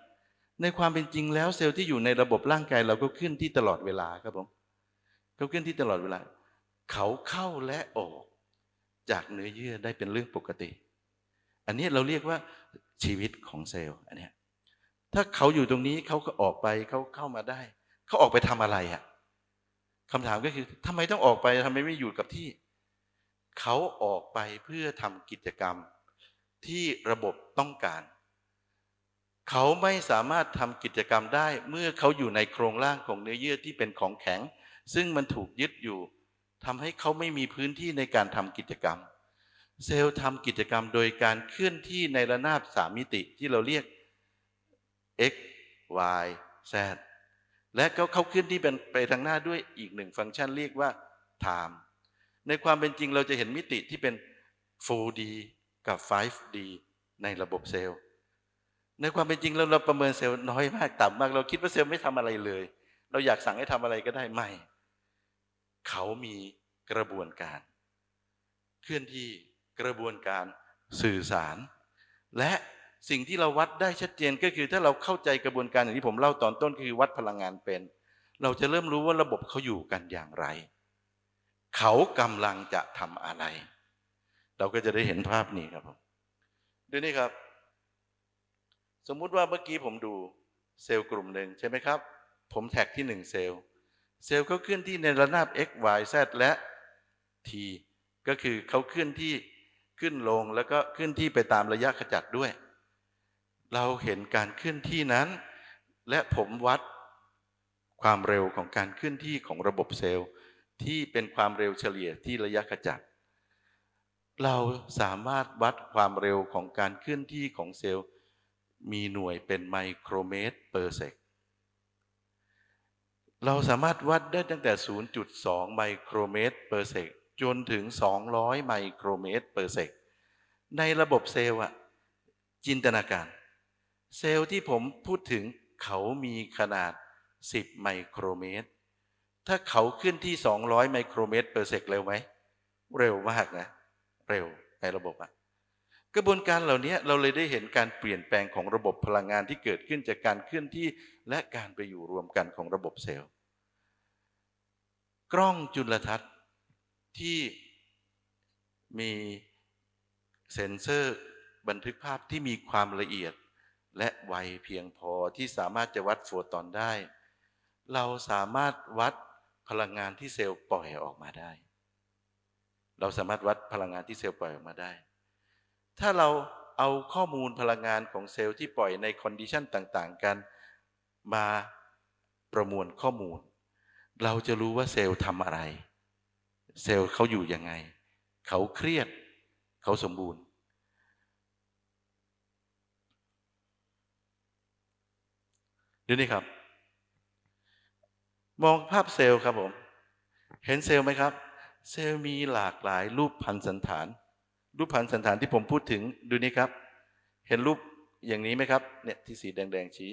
ในความเป็นจริงแล้วเซลล์ที่อยู่ในระบบร่างกายเราก็เคลื่อนที่ตลอดเวลาครับผมเขาเคลื่อนที่ตลอดเวลาเขาเข้าและออกจากเนื้อเยื่อได้เป็นเรื่องปกติอันนี้เราเรียกว่าชีวิตของเซลล์อันนี้ถ้าเขาอยู่ตรงนี้เขาก็ออกไปเขาเข้ามาได้เขาออกไปทำอะไรอ่ะคำถามก็คือทำไมต้องออกไปทำไมไม่อยู่กับที่เขาออกไปเพื่อทำกิจกรรมที่ระบบต้องการเขาไม่สามารถทำกิจกรรมได้เมื่อเขาอยู่ในโครงร่างของเนื้อเยื่อที่เป็นของแข็งซึ่งมันถูกยึดอยู่ทำให้เขาไม่มีพื้นที่ในการทำกิจกรรมเซลล์ทำกิจกรรมโดยการเคลื่อนที่ในระนาบ3มิติที่เราเรียก x y z และเขาเคลื่อนที่ไปทางหน้าด้วยอีกหนึ่งฟังก์ชันเรียกว่า time ในความเป็นจริงเราจะเห็นมิติที่เป็น 4D กับ 5D ในระบบเซลล์ในความเป็นจริงเราประเมินเซลล์น้อยมากต่ำมากเราคิดว่าเซลล์ไม่ทำอะไรเลยเราอยากสั่งให้ทำอะไรก็ได้ไม่เขามีกระบวนการเคลื่อนที่กระบวนการสื่อสารและสิ่งที่เราวัดได้ชัดเจนก็คือถ้าเราเข้าใจกระบวนการอย่างที่ผมเล่าตอนต้นคือวัดพลังงานเป็นเราจะเริ่มรู้ว่าระบบเขาอยู่กันอย่างไรเขากำลังจะทำอะไรเราก็จะได้เห็นภาพนี้ครับผมดูนี่ครับสมมุติว่าเมื่อกี้ผมดูเซลล์กลุ่มหนึ่งใช่ไหมครับผมแท็กที่1เซลล์เขาเคลื่อนที่ในระนาบ x y z และ t ก็คือเขาเคลื่อนที่ขึ้นลงแล้วก็เคลื่อนที่ไปตามระยะขจัดด้วยเราเห็นการเคลื่อนที่นั้นและผมวัดความเร็วของการเคลื่อนที่ของระบบเซลล์ที่เป็นความเร็วเฉลี่ยที่ระยะขจัด เราสามารถวัดความเร็วของการเคลื่อนที่ของเซลล์มีหน่วยเป็นไมโครเมตรเปอร์เซกเราสามารถวัดได้ตั้งแต่ 0.2 ไมโครเมตรเปอร์เซกจนถึง 200 ไมโครเมตรเปอร์เซกในระบบเซลล์อะจินตนาการเซลล์ที่ผมพูดถึงเขามีขนาด 10 ไมโครเมตรถ้าเขาขึ้นที่ 200 ไมโครเมตรเปอร์เซกเร็วไหมเร็วมากนะเร็วในระบบอะกระบวนการเหล่านี้เราเลยได้เห็นการเปลี่ยนแปลงของระบบพลังงานที่เกิดขึ้นจากการเคลื่อนที่และการไปอยู่รวมกันของระบบเซลล์กล้องจุลทรรศน์ที่มีเซ็นเซอร์บันทึกภาพที่มีความละเอียดและไวเพียงพอที่สามารถจะวัดโฟตอนได้เราสามารถวัดพลังงานที่เซลล์ปล่อยออกมาได้เราสามารถวัดพลังงานที่เซลล์ปล่อยออกมาได้ถ้าเราเอาข้อมูลพลังงานของเซลล์ที่ปล่อยในคอนดิชันต่างๆกันมาประมวลข้อมูลเราจะรู้ว่าเซลล์ทำอะไรเซลล์เขาอยู่ยังไงเขาเครียดเขาสมบูรณ์ดูนี่ครับมองภาพเซลล์ครับผมเห็นเซลล์ไหมครับเซลล์มีหลากหลายรูปพันสันฐานรูปพันสันฐานที่ผมพูดถึงดูนี่ครับเห็นรูปอย่างนี้ไหมครับเนี่ยที่สีแดงๆชี้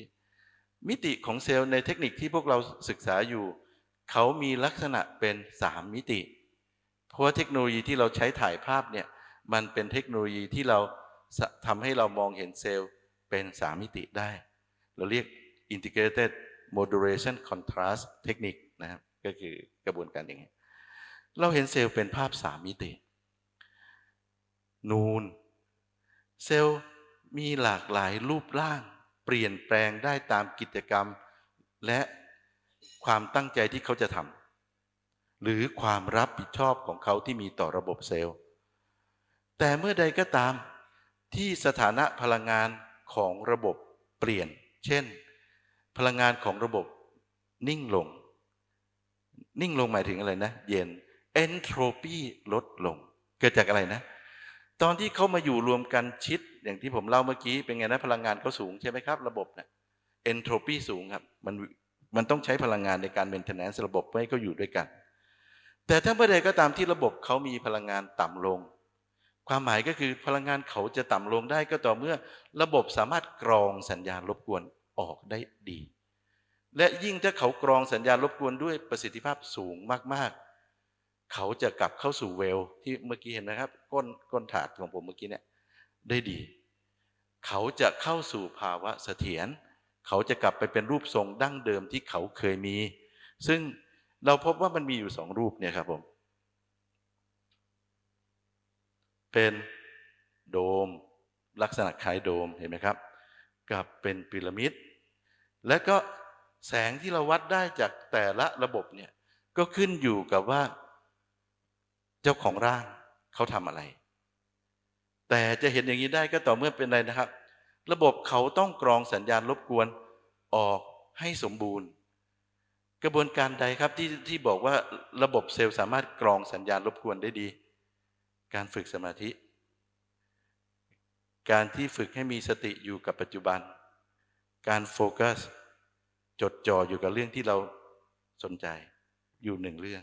มิติของเซลล์ในเทคนิคที่พวกเราศึกษาอยู่เขามีลักษณะเป็น3มิติเพราะว่าเทคโนโลยีที่เราใช้ถ่ายภาพเนี่ยมันเป็นเทคโนโลยีที่เราทำให้เรามองเห็นเซลล์เป็น3มิติได้เราเรียก integrated modulation contrast technique นะครับก็คือกระบวนการอย่างนี้เราเห็นเซลล์เป็นภาพ3มิตินูนเซลล์มีหลากหลายรูปร่างเปลี่ยนแปลงได้ตามกิจกรรมและความตั้งใจที่เขาจะทำหรือความรับผิดชอบของเขาที่มีต่อระบบเซลล์แต่เมื่อใดก็ตามที่สถานะพลังงานของระบบเปลี่ยนเช่นพลังงานของระบบนิ่งลงหมายถึงอะไรนะเย็นเอนโทรปีลดลงเกิดจากอะไรนะตอนที่เขามาอยู่รวมกันชิดอย่างที่ผมเล่าเมื่อกี้เป็นไงนะพลังงานเขาสูงใช่ไหมครับระบบเนี่ยเอนโทรปีสูงครับมันต้องใช้พลังงานในการเมนเทนแนนซ์ระบบให้เขาอยู่ด้วยกันแต่ถ้าเมื่อใดก็ตามที่ระบบเขามีพลังงานต่ำลงความหมายก็คือพลังงานเขาจะต่ำลงได้ก็ต่อเมื่อระบบสามารถกรองสัญญาณรบกวนออกได้ดีและยิ่งถ้าเขากรองสัญญาณรบกวนด้วยประสิทธิภาพสูงมากๆเขาจะกลับเข้าสู่เวลที่เมื่อกี้เห็นนะครับก้นถาดของผมเมื่อกี้เนี่ยได้ดีเขาจะเข้าสู่ภาวะเสถียรเขาจะกลับไปเป็นรูปทรงดั้งเดิมที่เขาเคยมีซึ่งเราพบว่ามันมีอยู่2รูปเนี่ยครับผมเป็นโดมลักษณะคล้ายโดมเห็นไหมครับกับเป็นพีระมิดและก็แสงที่เราวัดได้จากแต่ละระบบเนี่ยก็ขึ้นอยู่กับว่าเจ้าของร่างเขาทำอะไรแต่จะเห็นอย่างนี้ได้ก็ต่อเมื่อเป็นอะไรนะครับระบบเขาต้องกรองสัญญาณรบกวนออกให้สมบูรณ์กระบวนการใดครับที่บอกว่าระบบเซลล์สามารถกรองสัญญาณรบกวนได้ดีการฝึกสมาธิการที่ฝึกให้มีสติอยู่กับปัจจุบันการโฟกัสจดจ่ออยู่กับเรื่องที่เราสนใจอยู่1เรื่อง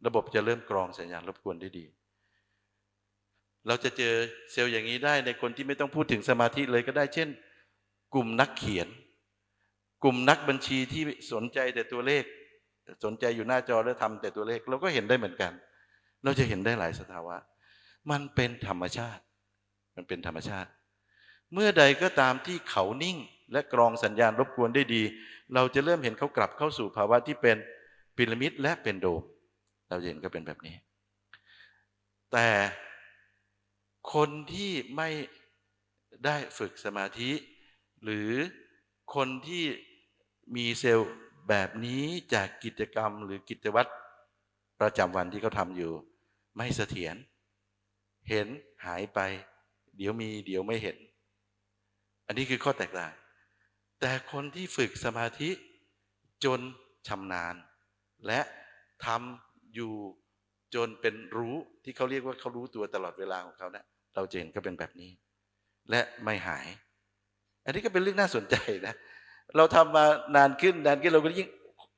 ระบบจะเริ่มกรองสัญญาณรบกวนได้ดีเราจะเจอเซลล์อย่างนี้ได้ในคนที่ไม่ต้องพูดถึงสมาธิเลยก็ได้เช่นกลุ่มนักเขียนกลุ่มนักบัญชีที่สนใจแต่ตัวเลขสนใจอยู่หน้าจอแล้วทำแต่ตัวเลขเราก็เห็นได้เหมือนกันเราจะเห็นได้หลายสภาวะมันเป็นธรรมชาติเมื่อใดก็ตามที่เขานิ่งและกรองสัญญาณรบกวนได้ดีเราจะเริ่มเห็นเขากลับเข้าสู่ภาวะที่เป็นพีระมิดและเป็นโดมเราเห็นก็เป็นแบบนี้แต่คนที่ไม่ได้ฝึกสมาธิหรือคนที่มีเซลล์แบบนี้จากกิจกรรมหรือกิจวัตรประจำวันที่เขาทำอยู่ไม่เสถียรเห็นหายไปเดี๋ยวมีเดี๋ยวไม่เห็นอันนี้คือข้อแตกต่างแต่คนที่ฝึกสมาธิจนชำนาญและทำอยู่ จนเป็นรู้ที่เขาเรียกว่าเขารู้ตัวตลอดเวลาของเขานะเราจะเห็นก็เป็นแบบนี้ และไม่หาย อันนี้ก็เป็นเรื่องน่าสนใจนะเราทำมานานขึ้นเราก็ยิ่ง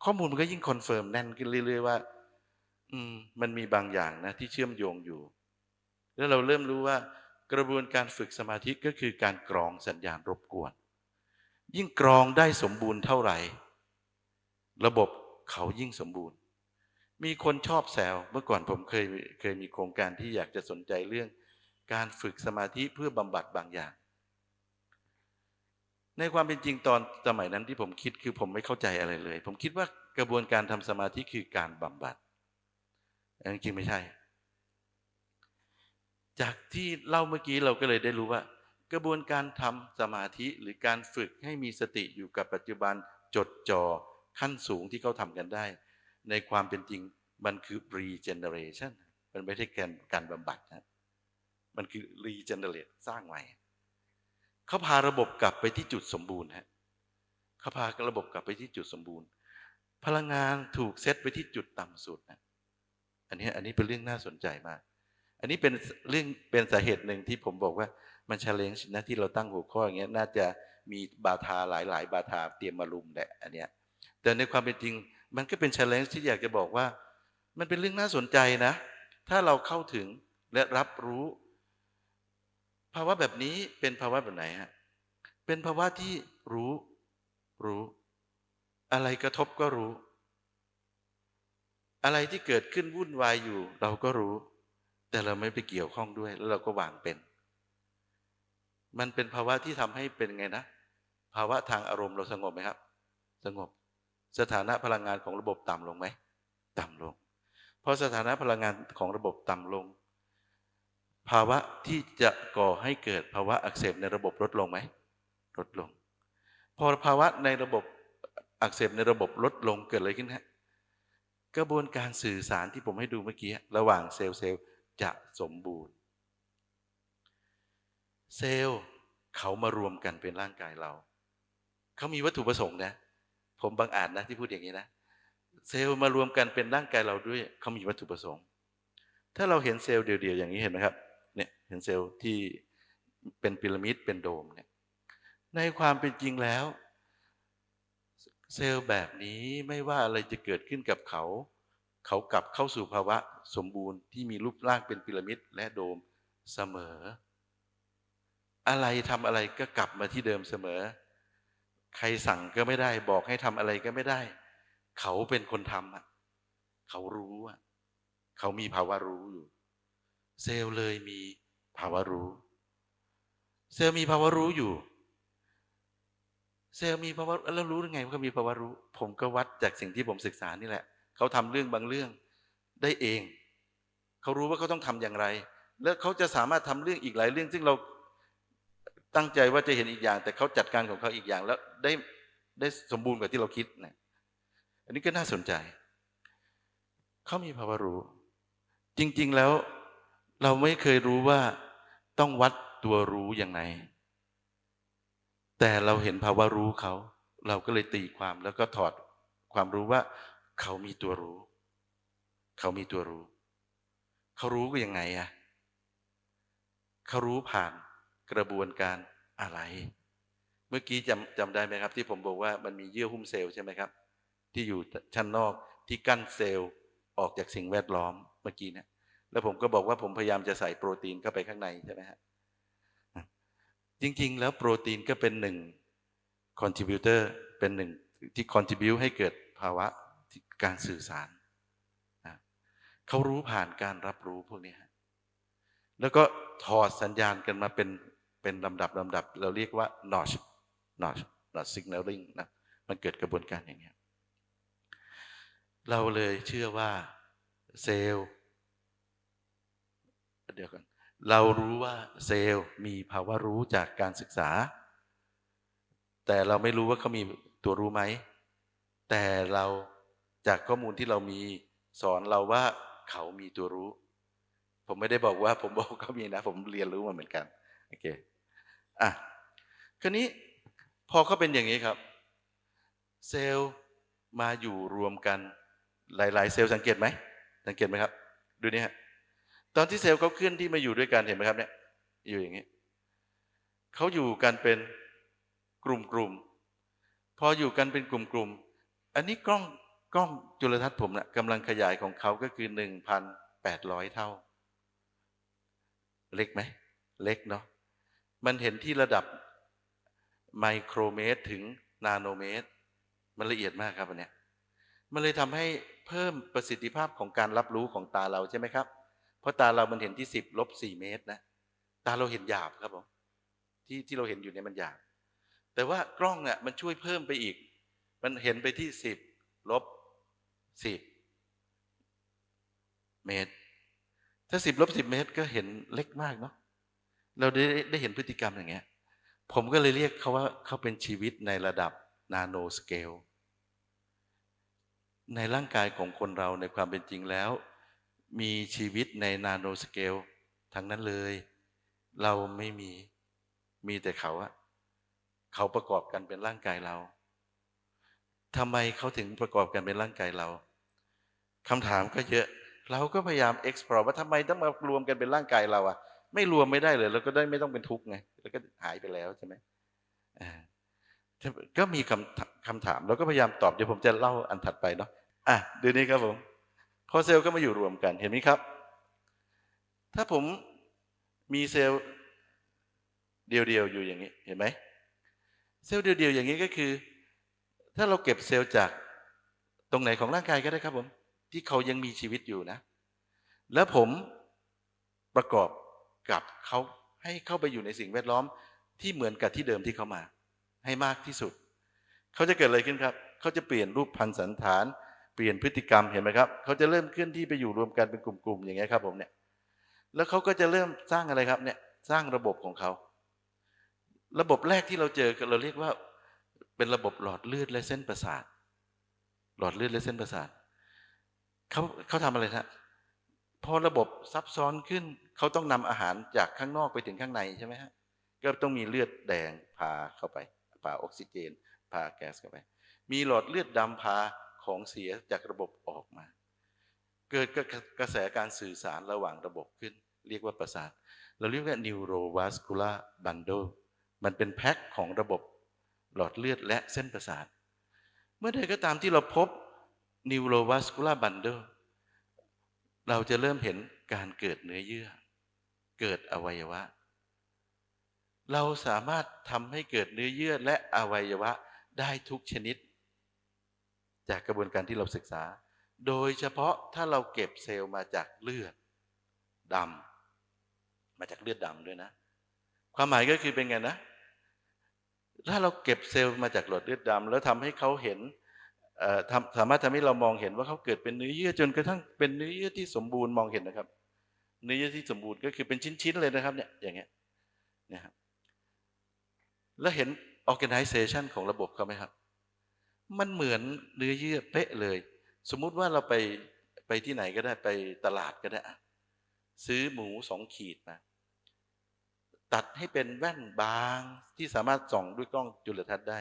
ข้อมูลมันก็ยิ่งคอนเฟิร์มแน่นขึ้นเรื่อยๆว่ามันมีบางอย่างนะที่เชื่อมโยงอยู่ แล้วเราเริ่มรู้ว่ากระบวนการฝึกสมาธิก็คือการกรองสัญญาณรบกวนยิ่งกรองได้สมบูรณ์เท่าไหร่ระบบเขายิ่งสมบูรณ์มีคนชอบแซวเมื่อก่อนผมเคยมีโครงการที่อยากจะสนใจเรื่องการฝึกสมาธิเพื่อบำบัดบางอย่างในความเป็นจริงตอนสมัยนั้นที่ผมคิดคือผมไม่เข้าใจอะไรเลยผมคิดว่ากระบวนการทำสมาธิคือการบำบัดจริงๆไม่ใช่จากที่เล่าเมื่อกี้เราก็เลยได้รู้ว่ากระบวนการทำสมาธิหรือการฝึกให้มีสติอยู่กับปัจจุบันจดจ่อขั้นสูงที่เขาทำกันได้ในความเป็นจริงมันคือ regeneration มันไม่ใช่การบำบัดนะมันคือ regenerate สร้างใหม่เขาพาระบบกลับไปที่จุดสมบูรณ์ฮะเขาพาระบบกลับไปที่จุดสมบูรณ์พลังงานถูกเซตไปที่จุดต่ำสุดนะอันนี้เป็นเรื่องน่าสนใจมากอันนี้เป็นเรื่องเป็นสาเหตุหนึ่งที่ผมบอกว่ามัน challenge นะที่เราตั้งหัวข้ออย่างเงี้ยน่าจะมีบาทาหลายบาทาเตรียมมาลุมแหละอันเนี้ยแต่ในความเป็นจริงมันก็เป็น challenge ที่อยากจะบอกว่ามันเป็นเรื่องน่าสนใจนะถ้าเราเข้าถึงและรับรู้ภาวะแบบนี้เป็นภาวะแบบไหนฮะเป็นภาวะที่รู้อะไรกระทบก็รู้อะไรที่เกิดขึ้นวุ่นวายอยู่เราก็รู้แต่เราไม่ไปเกี่ยวข้องด้วยแล้วเราก็วางเป็นมันเป็นภาวะที่ทำให้เป็นไงนะภาวะทางอารมณ์เราสงบไหมครับสงบสถานะพลังงานของระบบต่ำลงไหมต่ำลงพอสถานะพลังงานของระบบต่ำลงภาวะที่จะก่อให้เกิดภาวะอักเสบในระบบลดลงไหมลดลงพอภาวะในระบบอักเสบในระบบลดลงเกิดอะไรขึ้นฮะกระบวนการสื่อสารที่ผมให้ดูเมื่อกี้ระหว่างเซลล์จะสมบูรณ์เซลล์เขามารวมกันเป็นร่างกายเราเขามีวัตถุประสงค์นะผมบังอาจนะที่พูดอย่างนี้นะเซลล์มารวมกันเป็นร่างกายเราด้วยเขามีวัตถุประสงค์ถ้าเราเห็นเซลล์เดี่ยวๆอย่างนี้เห็นไหมครับเนี่ยเห็นเซลล์ที่เป็นพีระมิดเป็นโดมเนี่ยในความเป็นจริงแล้วเซลล์แบบนี้ไม่ว่าอะไรจะเกิดขึ้นกับเขากลับเข้าสู่ภาวะสมบูรณ์ที่มีรูปร่างเป็นพีระมิดและโดมเสมออะไรทำอะไรก็กลับมาที่เดิมเสมอใครสั่งก็ไม่ได้บอกให้ทำอะไรก็ไม่ได้เขาเป็นคนทำอ่ะเขารู้อ่ะเขามีภาวะรู้อยู่เซลล์เลยมีภาวะรู้เซลล์มีภาวะรู้อยู่เซลล์มีภาวะแล้วรู้ได้ไงว่าเขามีภาวะรู้ผมก็วัดจากสิ่งที่ผมศึกษานี่แหละเขาทำเรื่องบางเรื่องได้เองเขารู้ว่าเขาต้องทำอย่างไรแล้วเขาจะสามารถทำเรื่องอีกหลายเรื่องซึ่งเราตั้งใจว่าจะเห็นอีกอย่างแต่เขาจัดการของเขาอีกอย่างแล้วได้สมบูรณ์กว่าที่เราคิดนะอันนี้ก็น่าสนใจเขามีภาวะรู้จริงๆแล้วเราไม่เคยรู้ว่าต้องวัดตัวรู้ยังไงแต่เราเห็นภาวะรู้เขาเราก็เลยตีความแล้วก็ถอดความรู้ว่าเขามีตัวรู้เขามีตัวรู้เขารู้ก็ยังไงอะเขารู้ผ่านกระบวนการอะไรเมื่อกี้จำได้ไหมครับที่ผมบอกว่ามันมีเยื่อหุ้มเซลล์ใช่ไหมครับที่อยู่ชั้นนอกที่กั้นเซลล์ออกจากสิ่งแวดล้อมเมื่อกี้เนี่ยแล้วผมก็บอกว่าผมพยายามจะใส่โปรตีนเข้าไปข้างในใช่ไหมฮะจริงๆแล้วโปรตีนก็เป็นหนึ่ง contributor เป็นหนึ่งที่ contribute ให้เกิดภาวะการสื่อสารนะเขารู้ผ่านการรับรู้พวกนี้แล้วก็ถอดสัญญาณกันมาเป็นลำดับเราเรียกว่า notch signaling นะมันเกิดกระบวนการอย่างนี้เราเลยเชื่อว่าเซลล์เดี๋ยวกันเรารู้ว่าเซลล์มีภาวะรู้จากการศึกษาแต่เราไม่รู้ว่าเขามีตัวรู้ไหมแต่เราจากข้อมูลที่เรามีสอนเราว่าเขามีตัวรู้ผมไม่ได้บอกว่าผมบอกเขามีนะผมเรียนรู้มาเหมือนกันโอเคอ่ะคราวนี้พอเขาเป็นอย่างนี้ครับเซลล์มาอยู่รวมกันหลายๆเซลล์สังเกตไหมครับ ดูนี่ฮะตอนที่เซลล์เขาเคลื่อนที่มาอยู่ด้วยกันเห็นไหมครับเนี่ยอยู่อย่างนี้เขาอยู่กันเป็นกลุ่มๆพออยู่กันเป็นกลุ่มๆอันนี้กล้องจุลทรรศน์ผมนะกำลังขยายของเขาก็คือ1,800 เท่าเล็กไหมเล็กเนาะมันเห็นที่ระดับไมโครเมตรถึงนาโนเมตรมันละเอียดมากครับอันเนี้ยมันเลยทำให้เพิ่มประสิทธิภาพของการรับรู้ของตาเราใช่ไหมครับเพราะตาเรามันเห็นที่10 - 4 เมตรนะตาเราเห็นหยาบครับผมที่เราเห็นอยู่เนี่ยมันหยาบแต่ว่ากล้องเนี่ยมันช่วยเพิ่มไปอีกมันเห็นไปที่10 - 10 เมตรถ้า10 - 10 เมตรก็เห็นเล็กมากเนาะเราได้เห็นพฤติกรรมอย่างเงี้ยผมก็เลยเรียกเขาว่าเขาเป็นชีวิตในระดับนาโนสเกลในร่างกายของคนเราในความเป็นจริงแล้วมีชีวิตในนาโนสเกลทั้งนั้นเลยเราไม่มีแต่เขาอะเขาประกอบกันเป็นร่างกายเราทำไมเขาถึงประกอบกันเป็นร่างกายเราคำถามก็เยอะเราก็พยายาม explore ว่าทำไมต้องมารวมกันเป็นร่างกายเราอะไม่รวมไม่ได้เลยเราก็ได้ไม่ต้องเป็นทุกข์ไงแล้วก็หายไปแล้วใช่ไหมก็มีคำถามแล้วก็พยายามตอบเดี๋ยวผมจะเล่าอันถัดไปเนาะดูนี้ครับผมพอเซลล์ก็มาอยู่รวมกันเห็นไหมครับถ้าผมมีเซลล์เดียวๆอยู่อย่างนี้เห็นไหมเซลล์เดียวๆอย่างนี้ก็คือถ้าเราเก็บเซลล์จากตรงไหนของร่างกายก็ได้ครับผมที่เขายังมีชีวิตอยู่นะแล้วผมประกอบกับเขาให้เข้าไปอยู่ในสิ่งแวดล้อมที่เหมือนกับที่เดิมที่เขามาให้มากที่สุดเขาจะเกิดอะไรขึ้นครับเขาจะเปลี่ยนรูปพรรณสันฐานเปลี่ยนพฤติกรรมเห็นไหมครับเขาจะเริ่มเคลื่อนที่ไปอยู่รวมกันเป็นกลุ่มๆอย่างเงี้ยครับผมเนี่ยแล้วเขาก็จะเริ่มสร้างอะไรครับเนี่ยสร้างระบบของเขาระบบแรกที่เราเจอเราเรียกว่าเป็นระบบหลอดเลือดและเส้นประสาทหลอดเลือดและเส้นประสาทเขาทำอะไรนะพอระบบซับซ้อนขึ้นเขาต้องนำอาหารจากข้างนอกไปถึงข้างในใช่ไหมฮะก็ต้องมีเลือดแดงพาเข้าไปพาออกซิเจนพาแก๊สเข้าไปมีหลอดเลือดดำพาของเสียจากระบบออกมาเกิดกระแสการสื่อสารระหว่างระบบขึ้นเรียกว่าประสาทเราเรียกว่า neurovascular bundle มันเป็นแพ็คของระบบหลอดเลือดและเส้นประสาทเมื่อใดก็ตามที่เราพบ neurovascular bundle เราจะเริ่มเห็นการเกิดเนื้อเยื่อเกิดอวัยวะเราสามารถทำให้เกิดเนื้อเยื่อและอวัยวะได้ทุกชนิดจากกระบวนการที่เราศึกษาโดยเฉพาะถ้าเราเก็บเซลล์มาจากเลือดดำมาจากเลือดดำด้วยนะความหมายก็คือเป็นไงนะถ้าเราเก็บเซลล์มาจากหลอดเลือดดำแล้วทำให้เขาเห็นสามารถทำให้เรามองเห็นว่าเขาเกิดเป็นเนื้อเยื่อจนกระทั่งเป็นเนื้อเยื่อที่สมบูรณ์มองเห็นนะครับเนื้อเยื่อที่สมบูรณ์ก็คือเป็นชิ้นๆเลยนะครับเนี่ยอย่างเงี้ยนะครับแล้วเห็น organization ของระบบเขาไหมครับมันเหมือนเนื้อเยื่อเป๊ะเลยสมมุติว่าเราไปที่ไหนก็ได้ไปตลาดก็ได้ซื้อหมู2 ขีดมาตัดให้เป็นแว่นบางที่สามารถส่องด้วยกล้องจุลทรรศน์ได้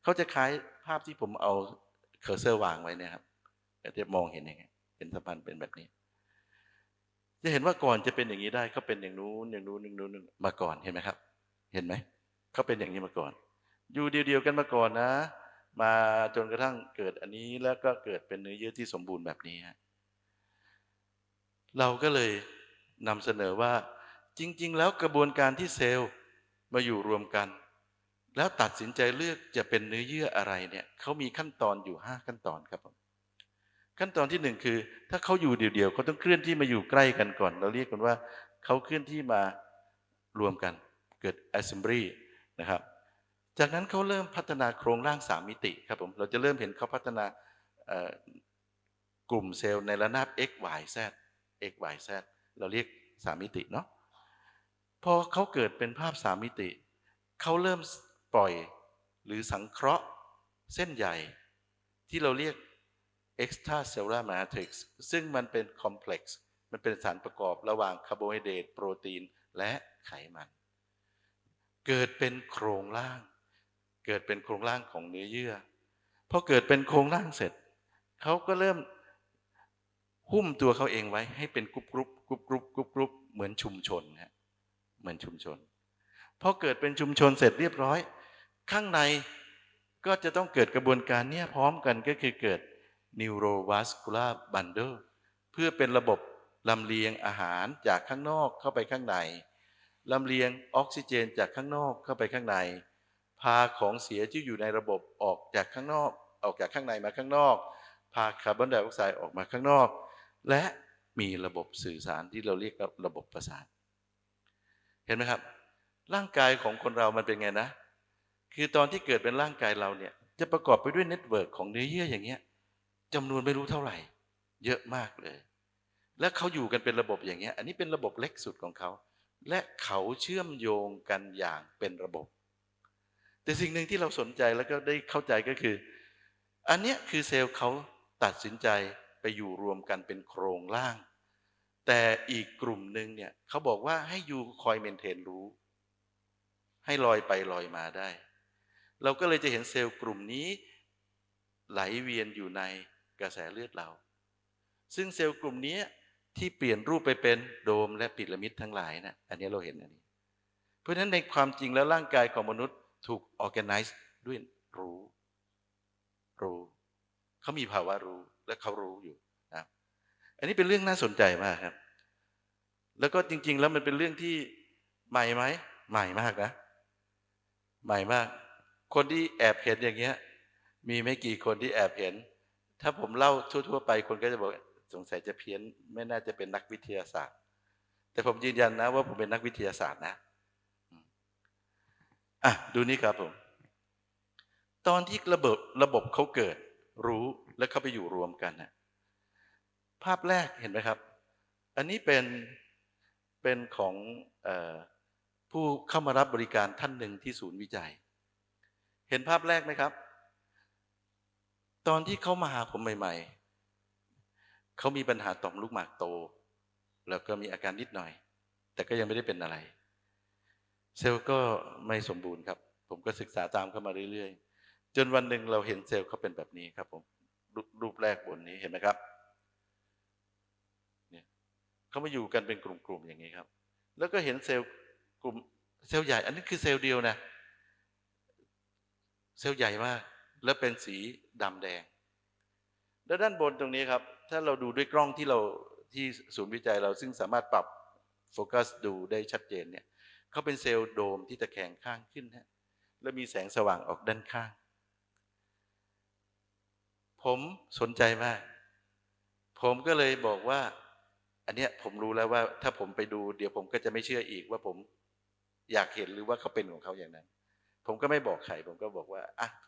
เขาจะคล้ายภาพที่ผมเอาเคอร์เซอร์วางไว้เนี่ยครับจะมองเห็นยังไงเป็นสัมพันธ์เป็นแบบนี้จะเห็นว่าก่อนจะเป็นอย่างนี้ได้เขาเป็นอย่างนู้นอย่างนู้นอย่างนู้นมาก่อนเห็นไหมครับเห็นไหมเขาเป็นอย่างนี้มาก่อนอยู่เดียวๆกันมาก่อนนะมาจนกระทั่งเกิดอันนี้แล้วก็เกิดเป็นเนื้อเยื่อที่สมบูรณ์แบบนี้เราก็เลยนำเสนอว่าจริงๆแล้วกระบวนการที่เซลล์มาอยู่รวมกันแล้วตัดสินใจเลือกจะเป็นเนื้อเยื่ออะไรเนี่ยเขามีขั้นตอนอยู่5 ขั้นตอนครับผมขั้นตอนที่1คือถ้าเขาอยู่เดี่ยวๆเขาต้องเคลื่อนที่มาอยู่ใกล้กันก่อนเราเรียกกันว่าเขาเคลื่อนที่มารวมกันเกิด assembly นะครับจากนั้นเขาเริ่มพัฒนาโครงร่าง3 มิติครับผมเราจะเริ่มเห็นเขาพัฒนากลุ่มเซลล์ในระนาบ x y z x y z เราเรียก3 มิติเนาะพอเขาเกิดเป็นภาพ3 มิติเขาเริ่มปล่อยหรือสังเคราะห์เส้นใหญ่ที่เราเรียก extracellular matrix ซึ่งมันเป็นคอมเพล็กซ์มันเป็นสารประกอบระหว่างคาร์โบไฮเดรตโปรตีนและไขมันเกิดเป็นโครงร่างของเนื้อเยื่อพอเกิดเป็นโครงร่างเสร็จเขาก็เริ่ม หุ้มตัวเขาเองไว้ให้เป็นกรุ๊ปเหมือนชุมชนฮะเหมือนชุมชนพอเกิดเป็นชุมชนเสร็จเรียบร้อยข้างในก็จะต้องเกิดกระบวนการเนี่ยพร้อมกันก็คือเกิด neurovascular bundle เพื่อเป็นระบบลำเลียงอาหารจากข้างนอกเข้าไปข้างในลำเลียงออกซิเจนจากข้างนอกเข้าไปข้างในพาของเสียที่อยู่ในระบบออกจากข้างนอกออกจากข้างในมาข้างนอกพาคาร์บอนไดออกไซด์ออกมาข้างนอกและมีระบบสื่อสารที่เราเรียกว่าระบบประสาทเห็นไหมครับร่างกายของคนเรามันเป็นไงนะคือตอนที่เกิดเป็นร่างกายเราเนี่ยจะประกอบไปด้วยเน็ตเวิร์กของเนื้อเยื่ออย่างเงี้ยจำนวนไม่รู้เท่าไหร่เยอะมากเลยและเขาอยู่กันเป็นระบบอย่างเงี้ยอันนี้เป็นระบบเล็กสุดของเขาและเขาเชื่อมโยงกันอย่างเป็นระบบแต่สิ่งหนึ่งที่เราสนใจแล้วก็ได้เข้าใจก็คืออันเนี้ยคือเซลล์เขาตัดสินใจไปอยู่รวมกันเป็นโครงร่างแต่อีกกลุ่มหนึ่งเนี่ยเขาบอกว่าให้ยูคอยเมนเทนรู้ให้ลอยไปลอยมาได้เราก็เลยจะเห็นเซลล์กลุ่มนี้ไหลเวียนอยู่ในกระแสเลือดเราซึ่งเซลล์กลุ่มนี้ที่เปลี่ยนรูปไปเป็นโดมและพีระมิดทั้งหลายนะอันนี้เราเห็นอันนี้เพราะฉะนั้นในความจริงแล้วร่างกายของมนุษย์ถูก organize ด้วยรู้เขามีภาวะรู้และเขารู้อยู่นะอันนี้เป็นเรื่องน่าสนใจมากครับแล้วก็จริงๆแล้วมันเป็นเรื่องที่ใหม่ไหมใหม่มากนะใหม่มากคนที่แอบเห็นอย่างเงี้ยมีไม่กี่คนที่แอบเห็นถ้าผมเล่าทั่วๆไปคนก็จะบอกสงสัยจะเพี้ยนไม่น่าจะเป็นนักวิทยาศาสตร์แต่ผมยืนยันนะว่าผมเป็นนักวิทยาศาสตร์นะดูนี่ครับผมตอนที่ระบบเขาเกิดรู้และเข้าไปอยู่รวมกันนะภาพแรกเห็นไหมครับอันนี้เป็นของผู้เข้ามารับบริการท่านหนึ่งที่ศูนย์วิจัยเห็นภาพแรกไหมครับตอนที่เขามาหาผมใหม่ๆเขามีปัญหาต่อมลูกหมากโตแล้วก็มีอาการนิดหน่อยแต่ก็ยังไม่ได้เป็นอะไรเซลล์ก็ไม่สมบูรณ์ครับผมก็ศึกษาตามเข้ามาเรื่อยๆจนวันหนึ่งเราเห็นเซลล์เขาเป็นแบบนี้ครับผมรูปแรกบนนี้เห็นไหมครับเนี่ยเขามาอยู่กันเป็นกลุ่มๆอย่างนี้ครับแล้วก็เห็นเซลล์กลุ่มเซลล์ใหญ่อันนี้คือเซลล์เดียวนะเซลล์ใหญ่มากแล้วเป็นสีดำแดงแล้วด้านบนตรงนี้ครับถ้าเราดูด้วยกล้องที่ศูนย์วิจัยเราซึ่งสามารถปรับโฟกัสดูได้ชัดเจนเนี่ยเขาเป็นเซลล์โดมที่ตะแคงข้างขึ้นฮะแล้วมีแสงสว่างออกด้านข้างผมสนใจมากผมก็เลยบอกว่าอันเนี้ยผมรู้แล้วว่าถ้าผมไปดูเดี๋ยวผมก็จะไม่เชื่ออีกว่าผมอยากเห็นหรือว่าเขาเป็นของเขาอย่างนั้นผมก็ไม่บอกใครผมก็บอกว่า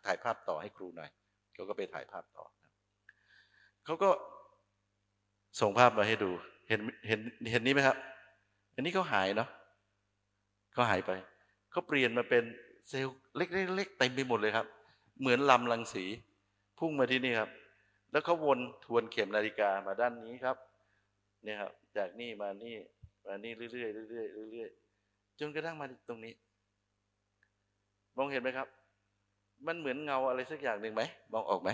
ถ่ายภาพต่อให้ครูหน่อยเขาก็ไปถ่ายภาพต่อเขาก็ส่งภาพมาให้ดูเห็นนี้ไหมครับอันนี้เขาหายเนาะเขาหายไปเขาเปลี่ยนมาเป็นเซลล์เล็กๆเต็มไปหมดเลยครับเหมือนลำรังสีพุ่งมาที่นี่ครับแล้วเขาวนทวนเข็มนาฬิกามาด้านนี้ครับเนี่ยครับจากนี่มานี่เรื่อยๆเรื่อยๆเรื่อยๆจนกระทั่งมาตรงนี้มองเห็นไหมครับมันเหมือนเงาอะไรสักอย่างหนึ่งไหมมองออกไหม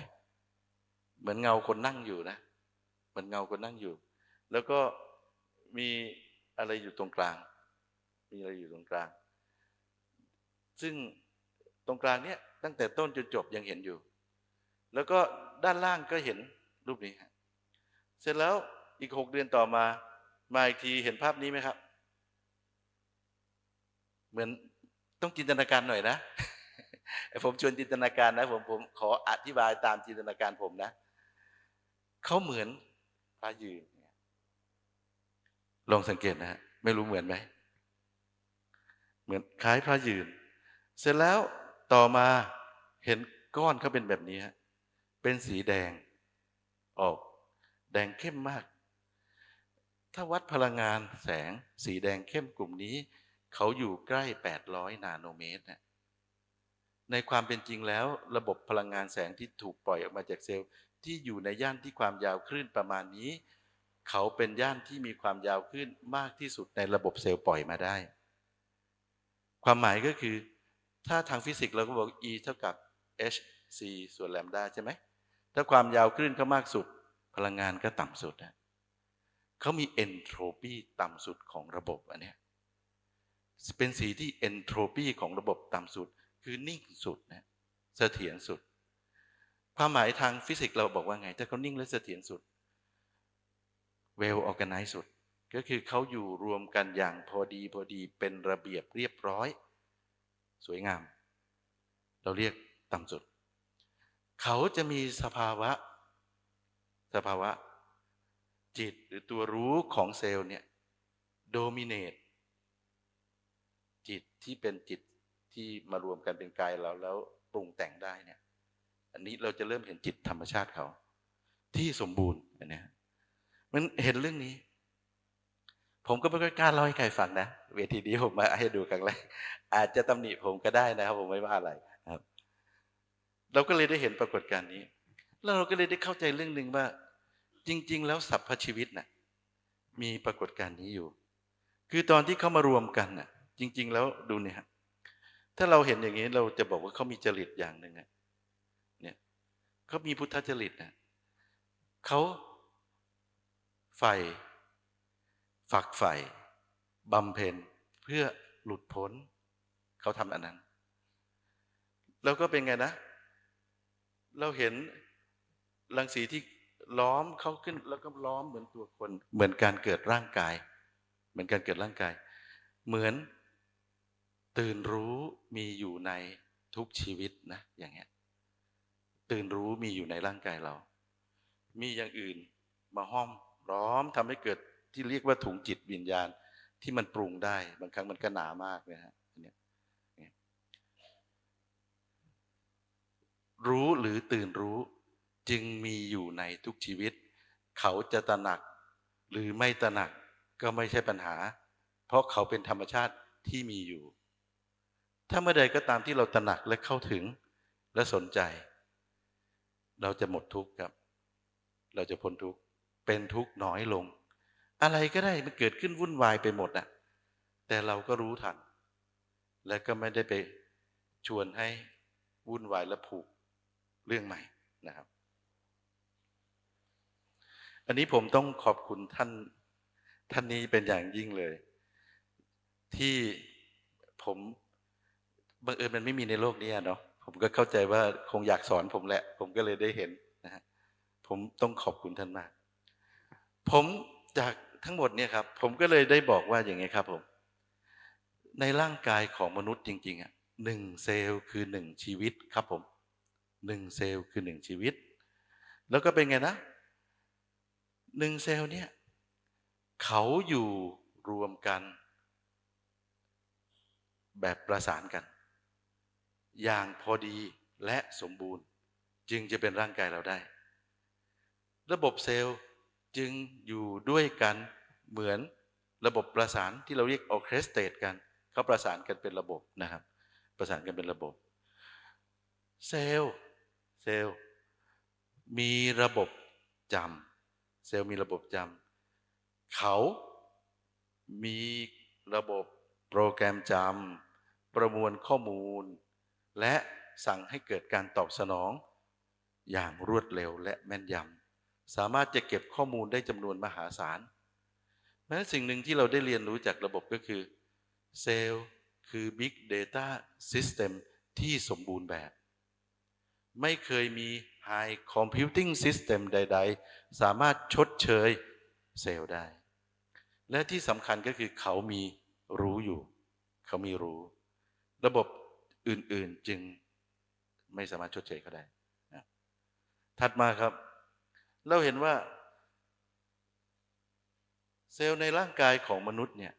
เหมือนเงาคนนั่งอยู่นะเหมือนเงาคนนั่งอยู่แล้วก็มีอะไรอยู่ตรงกลางมีอะไรอยู่ตรงกลางซึ่งตรงกลางเนี้ยตั้งแต่ต้นจนจบยังเห็นอยู่แล้วก็ด้านล่างก็เห็นรูปนี้เสร็จแล้วอีก6 เดือนต่อมาอีกทีเห็นภาพนี้ไหมครับเหมือนต้องจินตนาการหน่อยนะผมชวนจินตนาการนะผมขออธิบายตามจินตนาการผมนะเขาเหมือนพระยืนลองสังเกตนะฮะไม่รู้เหมือนไหมเหมือนคล้ายพระยืนเสร็จแล้วต่อมาเห็นก้อนเขาเป็นแบบนี้ฮะเป็นสีแดงออกแดงเข้มมากถ้าวัดพลังงานแสงสีแดงเข้มกลุ่มนี้เขาอยู่ใกล้800 นาโนเมตรนะในความเป็นจริงแล้วระบบพลังงานแสงที่ถูกปล่อยออกมาจากเซลล์ที่อยู่ในย่านที่ความยาวคลื่นประมาณนี้เขาเป็นย่านที่มีความยาวคลื่นมากที่สุดในระบบเซลล์ปล่อยมาได้ความหมายก็คือถ้าทางฟิสิกส์เราก็บอก E เท่ากับ hc ส่วนแลมดาใช่ไหมถ้าความยาวคลื่นเขามากสุดพลังงานก็ต่ำสุดนะ เขามีเอนโทรปีต่ำสุดของระบบอันเนี้ยเป็นสีที่เอนโทรปีของระบบต่ำสุดคือนิ่งสุดนะเสถียรสุดความหมายทางฟิสิกส์เราบอกว่าไงถ้าเขานิ่งและเสถียรสุดwell organized สุดก็คือเขาอยู่รวมกันอย่างพอดีเป็นระเบียบเรียบร้อยสวยงามเราเรียกต่ำสุดเขาจะมีสภาวะจิตหรือตัวรู้ของเซลล์เนี่ยโดมิเนตจิตที่เป็นจิตที่มารวมกันเป็นกายเราแล้วปรุงแต่งได้เนี่ยอันนี้เราจะเริ่มเห็นจิตธรรมชาติเขาที่สมบูรณ์อันนี้มันเห็นเรื่องนี้ผมก็ไม่ค่อยกล้าเล่าให้ใครฟังนะเวทีนี้ผมมาให้ดูครั้งแรกอาจจะตำหนิผมก็ได้นะครับผมไม่ว่าอะไรครับเราก็เลยได้เห็นปรากฏการณ์นี้แล้วเราก็เลยได้เข้าใจเรื่องหนึ่งว่าจริงๆแล้วสรรพชีวิตน่ะมีปรากฏการณ์นี้อยู่คือตอนที่เขามารวมกันน่ะจริงๆแล้วดูเนี่ยถ้าเราเห็นอย่างนี้เราจะบอกว่าเขามีจริตอย่างหนึ่งเนี่ยเขามีพุทธจริตนะเขาฝักใฝ่บำเพ็ญเพื่อหลุดพ้นเขาทำอันนั้นแล้วก็เป็นไงนะเราเห็นรังสีที่ล้อมเขาขึ้นแล้วก็ล้อมเหมือนตัวคนเหมือนการเกิดร่างกายเหมือนอนตื่นรู้มีอยู่ในทุกชีวิตนะอย่างเงี้ยตื่นรู้มีอยู่ในร่างกายเรามีอย่างอื่นมาห้อมล้อมทำให้เกิดที่เรียกว่าถุงจิตวิญญาณที่มันปรุงได้บางครั้งมันก็หนามากนะฮะเนี่ยรู้หรือตื่นรู้จึงมีอยู่ในทุกชีวิตเขาจะตระหนักหรือไม่ตระหนักก็ไม่ใช่ปัญหาเพราะเขาเป็นธรรมชาติที่มีอยู่ถ้าเมื่อใดก็ตามที่เราตระหนักและเข้าถึงและสนใจเราจะหมดทุกข์ครับเราจะพ้นทุกข์เป็นทุกข์น้อยลงอะไรก็ได้มันเกิดขึ้นวุ่นวายไปหมดอ่ะแต่เราก็รู้ทันและก็ไม่ได้ไปชวนให้วุ่นวายและผูกเรื่องใหม่นะครับอันนี้ผมต้องขอบคุณท่านนี้เป็นอย่างยิ่งเลยที่ผมบังเอิญมันไม่มีในโลกนี้เนาะผมก็เข้าใจว่าคงอยากสอนผมแหละผมก็เลยได้เห็นนะฮะผมต้องขอบคุณท่านมากผมจากทั้งหมดเนี่ยครับผมก็เลยได้บอกว่าอย่างไงครับผมในร่างกายของมนุษย์จริงๆอ่ะ1 เซลล์คือ1 ชีวิตครับผม1 เซลล์คือ1 ชีวิตแล้วก็เป็นไงนะ1 เซลล์เนี่ยเขาอยู่รวมกันแบบประสานกันอย่างพอดีและสมบูรณ์จึงจะเป็นร่างกายเราได้ระบบเซลล์จึงอยู่ด้วยกันเหมือนระบบประสานที่เราเรียกออร์เคสเตรตกันเขาประสานกันเป็นระบบนะครับประสานกันเป็นระบบเซลล์มีระบบจำเซลล์มีระบบจำเขามีระบบโปรแกรมจำประมวลข้อมูลและสั่งให้เกิดการตอบสนองอย่างรวดเร็วและแม่นยำสามารถจะเก็บข้อมูลได้จำนวนมหาศาลเพราะฉะนั้นสิ่งหนึ่งที่เราได้เรียนรู้จากระบบก็คือเซลล์คือ Big Data System ที่สมบูรณ์แบบไม่เคยมี High Computing System ใดๆสามารถชดเชยเซลล์ได้และที่สำคัญก็คือเขามีรู้อยู่เขามีรู้ระบบอื่นๆจึงไม่สามารถชดเชยเขาได้นะถัดมาครับเราเห็นว่าเซลล์ในร่างกายของมนุษย์เนี่ย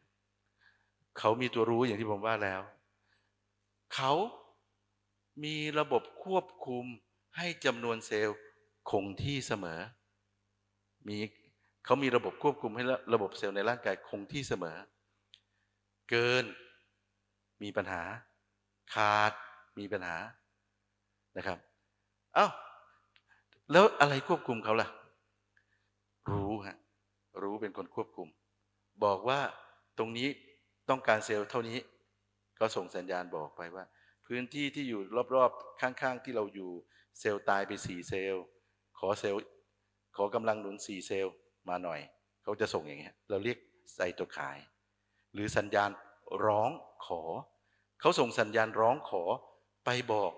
เขามีตัวรู้อย่างที่ผมว่าแล้วเขามีระบบควบคุมให้จำนวนเซลล์คงที่เสมอเขามีระบบควบคุมให้ระบบเซลล์ในร่างกายคงที่เสมอเกินมีปัญหาขาดมีปัญหานะครับเอ้าแล้วอะไรควบคุมเขาล่ะรู้ฮะรู้เป็นคนควบคุมบอกว่าตรงนี้ต้องการเซลล์เท่านี้ก็ส่งสัญญาณบอกไปว่าพื้นที่ที่อยู่รอบๆข้างๆที่เราอยู่เซลล์ตายไป4 เซลล์ขอกำลังหนุน4 เซลล์มาหน่อย เขาจะส่งอย่างเงี้ยเราเรียกไซโตไคน์หรือสัญญาณร้องขอเขาส่งสัญญาณร้องขอไปบอก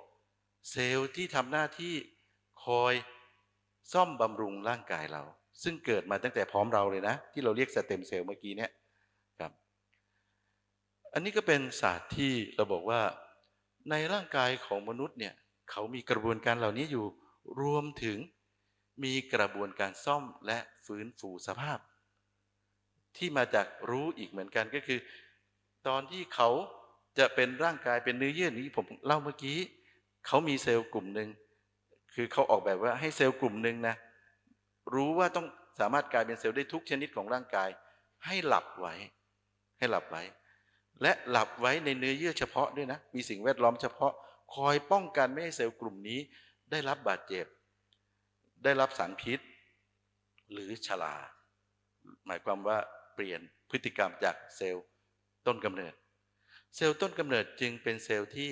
เซลล์ที่ทำหน้าที่คอยซ่อมบำรุงร่างกายเราซึ่งเกิดมาตั้งแต่พร้อมเราเลยนะที่เราเรียกสเต็มเซลล์เมื่อกี้เนี่ยครับอันนี้ก็เป็นศาสตร์ที่เราบอกว่าในร่างกายของมนุษย์เนี่ยเขามีกระบวนการเหล่านี้อยู่รวมถึงมีกระบวนการซ่อมและฟื้นฟูสภาพที่มาจากรู้อีกเหมือนกันก็คือตอนที่เขาจะเป็นร่างกายเป็นเนื้อเยื่อนี้ผมเล่าเมื่อกี้เขามีเซลล์กลุ่มหนึ่งคือเขาออกแบบว่าให้เซลล์กลุ่มหนึ่งนะรู้ว่าต้องสามารถกลายเป็นเซลล์ได้ทุกชนิดของร่างกายให้หลับไว้ให้หลับไว้และหลับไว้ในเนื้อเยื่อเฉพาะด้วยนะมีสิ่งแวดล้อมเฉพาะคอยป้องกันไม่ให้เซลล์กลุ่มนี้ได้รับบาดเจ็บได้รับสารพิษหรือชราหมายความว่าเปลี่ยนพฤติกรรมจากเซลล์ต้นกำเนิดเซลล์ต้นกำเนิดจึงเป็นเซลล์ที่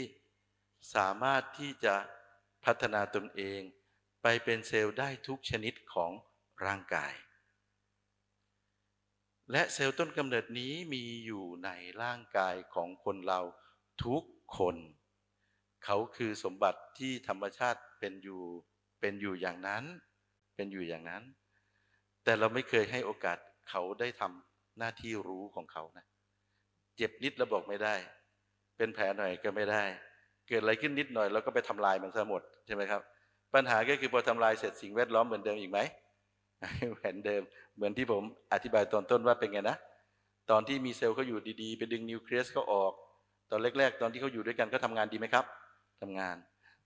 สามารถที่จะพัฒนาตนเองไปเป็นเซลล์ได้ทุกชนิดของร่างกายและเซลล์ต้นกำเนิดนี้มีอยู่ในร่างกายของคนเราทุกคนเขาคือสมบัติที่ธรรมชาติเป็นอยู่อย่างนั้นเป็นอยู่อย่างนั้นแต่เราไม่เคยให้โอกาสเขาได้ทำหน้าที่รู้ของเขานะเจ็บนิดแล้วบอกไม่ได้เป็นแผลหน่อยก็ไม่ได้เกิดอะไรขึ้นนิดหน่อยเราก็ไปทำลายมันซะหมดใช่ไหมครับปัญหาก็คือพอทำลายเสร็จสิ่งแวดล้อมเหมือนเดิมอีกไหมเหมือนเดิมเหมือนที่ผมอธิบายตอนต้นว่าเป็นไงนะตอนที่มีเซลล์เขาอยู่ดีๆไปดึงนิวเคลียสเขาออกตอนแรกๆตอนที่เขาอยู่ด้วยกันก็ทำงานดีไหมครับทำงาน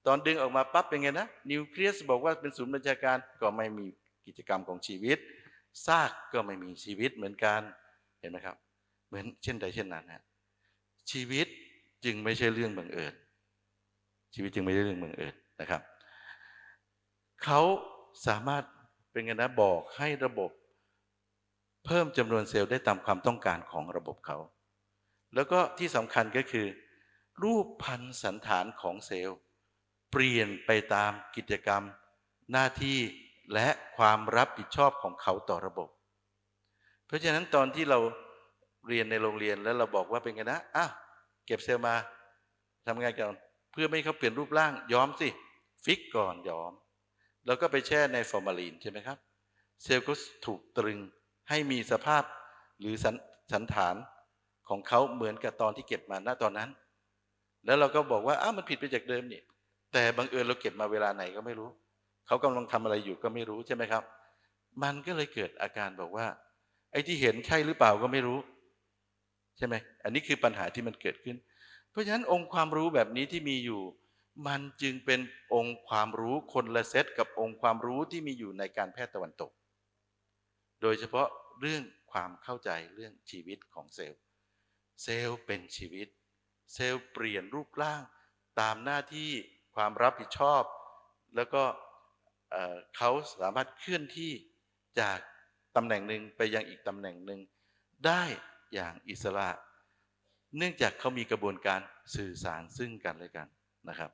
ตอนดึงออกมาปั๊บเป็นไงนะนิวเคลียสบอกว่าเป็นศูนย์บัญชาการก็ไม่มีกิจกรรมของชีวิตซากก็ไม่มีชีวิตเหมือนกันเห็นไหมครับเหมือนเช่นใดเช่นนั้นนะชีวิตจึงไม่ใช่เรื่องบังเอิญชีวิตจึงไม่ใช่เรื่องบังเอิญนะครับเขาสามารถเป็นไงนะบอกให้ระบบเพิ่มจำนวนเซลล์ได้ตามความต้องการของระบบเขาแล้วก็ที่สำคัญก็คือรูปพันธสันฐานของเซลล์เปลี่ยนไปตามกิจกรรมหน้าที่และความรับผิดชอบของเขาต่อระบบเพราะฉะนั้นตอนที่เราเรียนในโรงเรียนแล้วเราบอกว่าเป็นไงนะเก็บเซลล์มาทำไงกันเพื่อไม่ให้เขาเปลี่ยนรูปร่างย้อมสิฟิกก่อนย้อมแล้วก็ไปแช่ในฟอร์มาลีนใช่ไหมครับเซลล์ก็ถูกตรึงให้มีสภาพหรือสันฐานของเขาเหมือนกับตอนที่เก็บมาณตอนนั้นแล้วเราก็บอกว่ามันผิดไปจากเดิมนี่แต่บังเอิญเราเก็บมาเวลาไหนก็ไม่รู้เขากำลังทำอะไรอยู่ก็ไม่รู้ใช่ไหมครับมันก็เลยเกิดอาการบอกว่าไอ้ที่เห็นใช่หรือเปล่าก็ไม่รู้ใช่ไหมอันนี้คือปัญหาที่มันเกิดขึ้นเพราะฉะนั้นองค์ความรู้แบบนี้ที่มีอยู่มันจึงเป็นองค์ความรู้คนละเซตกับองค์ความรู้ที่มีอยู่ในการแพทย์ตะวันตกโดยเฉพาะเรื่องความเข้าใจเรื่องชีวิตของเซลล์เซลล์เป็นชีวิตเซลล์เปลี่ยนรูปร่างตามหน้าที่ความรับผิดชอบแล้วก็เขาสามารถเคลื่อนที่จากตำแหน่งหนึ่งไปยังอีกตำแหน่งหนึ่งได้อย่างอิสระเนื่องจากเขามีกระบวนการสื่อสารซึ่งกันและกันนะครับ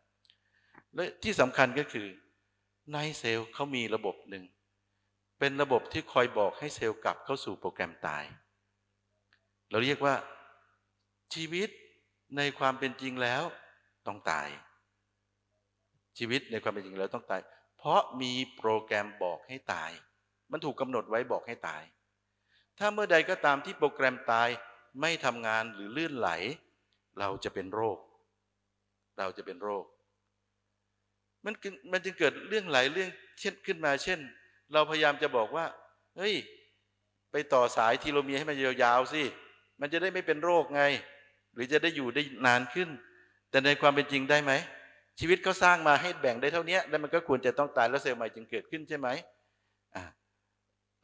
และที่สำคัญก็คือในเซลล์เขามีระบบหนึ่งเป็นระบบที่คอยบอกให้เซลล์กลับเข้าสู่โปรแกรมตายเราเรียกว่าชีวิตในความเป็นจริงแล้วต้องตายชีวิตในความเป็นจริงแล้วต้องตายเพราะมีโปรแกรมบอกให้ตายมันถูกกำหนดไว้บอกให้ตายถ้าเมื่อใดก็ตามที่โปรแกรมตายไม่ทำงานหรือลื่นไหลเราจะเป็นโรคเราจะเป็นโรคมันจึงเกิดเรื่องหลายเรื่องเช่นขึ้นมาเช่นเราพยายามจะบอกว่าเฮ้ยไปต่อสายทีโลเมียร์ให้มันยาวๆสิมันจะได้ไม่เป็นโรคไงหรือจะได้อยู่ได้นานขึ้นแต่ในความเป็นจริงได้ไหมชีวิตเขาสร้างมาให้แบ่งได้เท่านี้แล้วมันก็ควรจะต้องตายแล้วเซลล์ใหม่จึงเกิดขึ้นใช่ไหม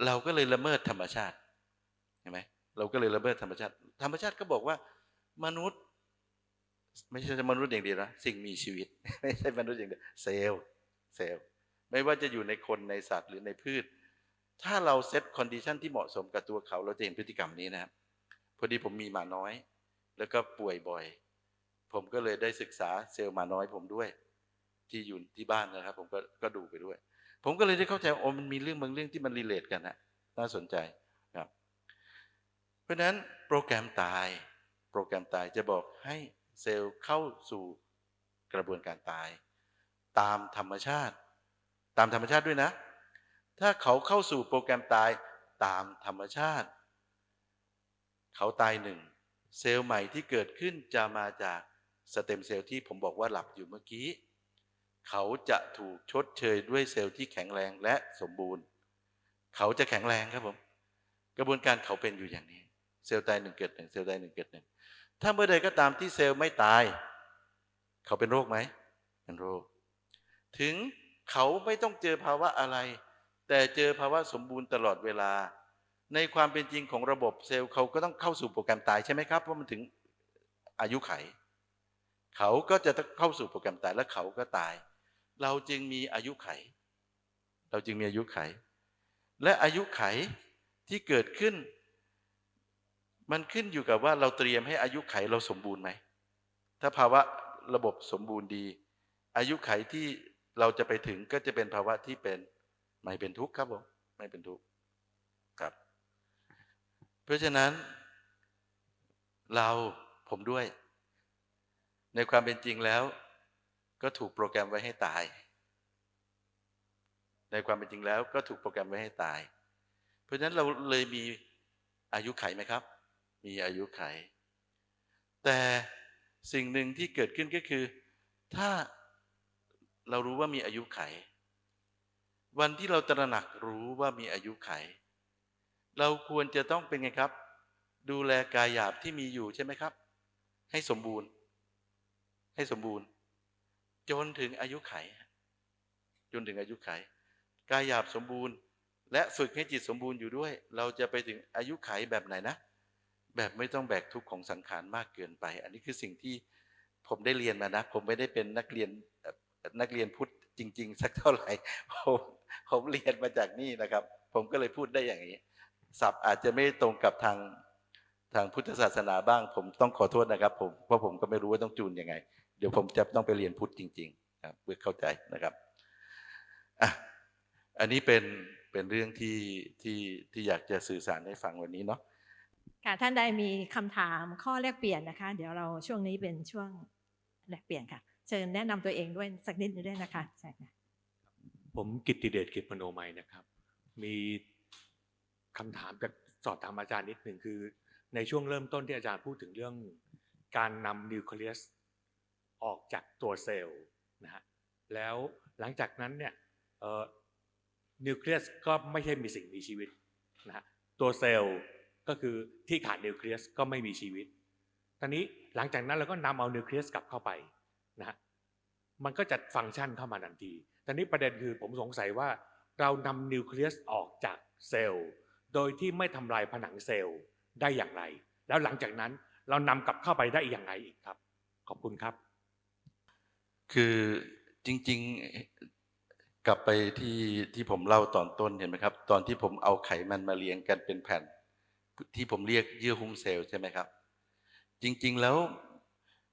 เราก็เลยละเมิดธรรมชาติเห็นไหมเราก็เลยละเมิดธรรมชาติธรรมชาติก็บอกว่ามนุษย์ไม่ใช่มนุษย์อย่างเดียวนะสิ่งมีชีวิตไม่ใช่มนุษย์อย่างเดียวเซลล์ไม่ว่าจะอยู่ในคนในสัตว์หรือในพืชถ้าเราเซตคอนดิชันที่เหมาะสมกับตัวเขาเราจะเห็นพฤติกรรมนี้นะครับพอดีผมมีหมาน้อยแล้วก็ป่วยบ่อยผมก็เลยได้ศึกษาเซลล์หมาน้อยผมด้วยที่อยู่ที่บ้านนะครับผมก็ดูไปด้วยผมก็เลยได้เข้าใจมันมีเรื่องบางเรื่องที่มันรีเลทกันนะน่าสนใจครับ ราะฉะนั้นโปรแกรมตายจะบอกให้เซลล์เข้าสู่กระบวนการตายตามธรรมชาติด้วยนะถ้าเขาเข้าสู่โปรแกรมตายตามธรรมชาติเขาตายหนึ่งเซลล์ใหม่ที่เกิดขึ้นจะมาจากสเต็มเซลล์ที่ผมบอกว่าหลับอยู่เมื่อกี้เขาจะถูกชดเชยด้วยเซลล์ที่แข็งแรงและสมบูรณ์เขาจะแข็งแรงครับผมกระบวนการเขาเป็นอยู่อย่างนี้เซลล์ตายหนึ่งเกิดหนึ่งเซลล์ตายหนึ่งเกิดหนึ่งถ้าเมื่อใดก็ตามที่เซลล์ไม่ตายเขาเป็นโรคไหมเป็นโรคถึงเขาไม่ต้องเจอภาวะอะไรแต่เจอภาวะสมบูรณ์ตลอดเวลาในความเป็นจริงของระบบเซลล์เขาก็ต้องเข้าสู่โปรแกรมตายใช่ไหมครับเพราะมันถึงอายุไขเขาก็จะเข้าสู่โปรแกรมตายและเขาก็ตายเราจึงมีอายุไขและอายุไขที่เกิดขึ้นมันขึ้นอยู่กับว่าเราเตรียมให้อายุไขเราสมบูรณ์ไหมถ้าภาวะระบบสมบูรณ์ดีอายุไขที่เราจะไปถึงก็จะเป็นภาวะที่เป็นไม่เป็นทุกข์ครับผมไม่เป็นทุกข์ครับเพราะฉะนั้นผมด้วยในความเป็นจริงแล้วก็ถูกโปรแกรมไว้ให้ตายในความเป็นจริงแล้วก็ถูกโปรแกรมไว้ให้ตายเพราะฉะนั้นเราเลยมีอายุไขไหมครับมีอายุไขแต่สิ่งหนึ่งที่เกิดขึ้นก็คือถ้าเรารู้ว่ามีอายุไขวันที่เราตระหนักรู้ว่ามีอายุไขเราควรจะต้องเป็นไงครับดูแลกายหยาบที่มีอยู่ใช่ไหมครับให้สมบูรณ์จนถึงอายุไขกายหยาบสมบูรณ์และฝึกให้จิตสมบูรณ์อยู่ด้วยเราจะไปถึงอายุไขแบบไหนนะแบบไม่ต้องแบกทุกข์ของสังขารมากเกินไปอันนี้คือสิ่งที่ผมได้เรียนมานะผมไม่ได้เป็นนักเรียนพุทธจริงๆสักเท่าไหร่ผมเรียนมาจากนี่นะครับผมก็เลยพูดได้อย่างนี้ศัพท์อาจจะไม่ตรงกับทางพุทธศาสนาบ้างผมต้องขอโทษนะครับเพราะผมก็ไม่รู้ว่าต้องจูนยังไงเดี๋ยวผมจะต้องไปเรียนพุทธจริงๆครับเพื่อเข้าใจนะครับอันนี้เป็นเรื่องที่อยากจะสื่อสารให้ฟังวันนี้เนาะค่ะท่านใดมีคำถามข้อแลกเปลี่ยนนะคะเดี๋ยวเราช่วงนี้เป็นช่วงแลกเปลี่ยนค่ะเชิญแนะนำตัวเองด้วยสักนิดนึงด้วยนะคะใช่ค่ะผมกิตติเดชกิจมโนมัยนะครับมีคำถามจะสอบถามอาจารย์นิดหนึ่งคือในช่วงเริ่มต้นที่อาจารย์พูดถึงเรื่องการนำนิวเคลียสออกจากตัวเซลล์นะฮะแล้วหลังจากนั้นเนี่ยนิวเคลียสก็ไม่ใช่มีสิ่งมีชีวิตนะฮะตัวเซลล์ก็คือที่ขาดนิวเคลียสก็ไม่มีชีวิตตอนนี้หลังจากนั้นเราก็นำเอานิวเคลียสกลับเข้าไปนะฮะมันก็จะฟังก์ชันเข้ามาทันทีตอนนี้ประเด็นคือผมสงสัยว่าเรานำนิวเคลียสออกจากเซลล์โดยที่ไม่ทำลายผนังเซลล์ได้อย่างไรแล้วหลังจากนั้นเรานำกลับเข้าไปได้อย่างไรอีกครับขอบคุณครับคือจริงๆกลับไปที่ผมเล่าตอนต้นเห็นไหมครับตอนที่ผมเอาไขมันมาเรียงกันเป็นแผ่นที่ผมเรียกเยื่อหุ้มเซลล์ใช่ไหมครับจริงๆแล้ว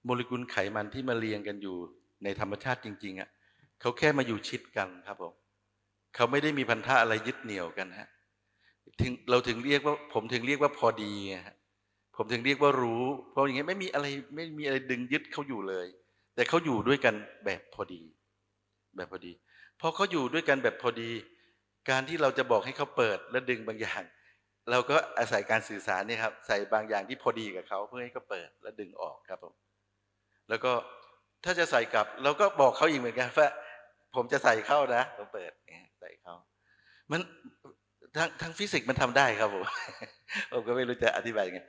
โมเลกุลไขมันที่มาเรียงกันอยู่ในธรรมชาติจริงๆอ่ะเขาแค่มาอยู่ชิดกันครับเขาไม่ได้มีพันธะอะไรยึดเหนี่ยวกันฮะผมถึงเรียกว่าพอดีฮะผมถึงเรียกว่ารู้เพราะอย่างเงี้ยไม่มีอะไรดึงยึดเขาอยู่เลยแต่เขาอยู่ด้วยกันแบบพอดีพอเขาอยู่ด้วยกันแบบพอดีการที่เราจะบอกให้เขาเปิดและดึงบางอย่างเราก็อาศัยการสื่อสารนี่ครับใส่บางอย่างที่พอดีกับเขาเพื่อให้เขาเปิดและดึงออกครับผมแล้วก็ถ้าจะใส่กลับเราก็บอกเขาอีกเหมือนกันว่าผมจะใส่เข้านะผมเปิดใส่เข้ามันทางฟิสิกส์มันทำได้ครับผมผมก็ไม่รู้จะอธิบายยังไง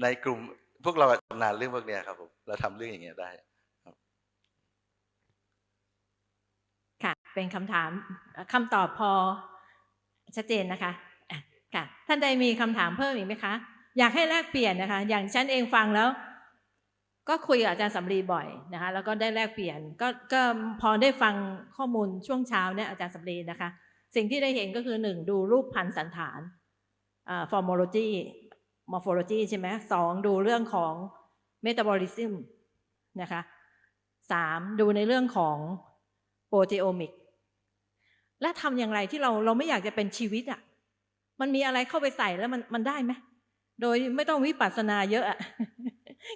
ในกลุ่มพวกเราชำนาญเรื่องพวกนี้ครับผมเราทำเรื่องอย่างเงี้ยได้ค่ะเป็นคำถามคำตอบพอชัดเจนนะคะค่ะท่านใดมีคำถามเพิ่มอีกไหมคะอยากให้แลกเปลี่ยนนะคะอย่างฉันเองฟังแล้วก็คุยกับอาจารย์สำลีบ่อยนะคะแล้วก็ได้แลกเปลี่ยนก็พอได้ฟังข้อมูลช่วงเช้าเนี่ยอาจารย์สำลีนะคะสิ่งที่ได้เห็นก็คือ1ดูรูปพันธุ์สันฐานmorphology ใช่ไหม2ดูเรื่องของ metabolism นะคะ3ดูในเรื่องของโปรตีโอมิกและทำอย่างไรที่เราไม่อยากจะเป็นชีวิตอ่ะมันมีอะไรเข้าไปใส่แล้วมันได้ไหม โดยไม่ต้องวิปัสสนาเยอะอะ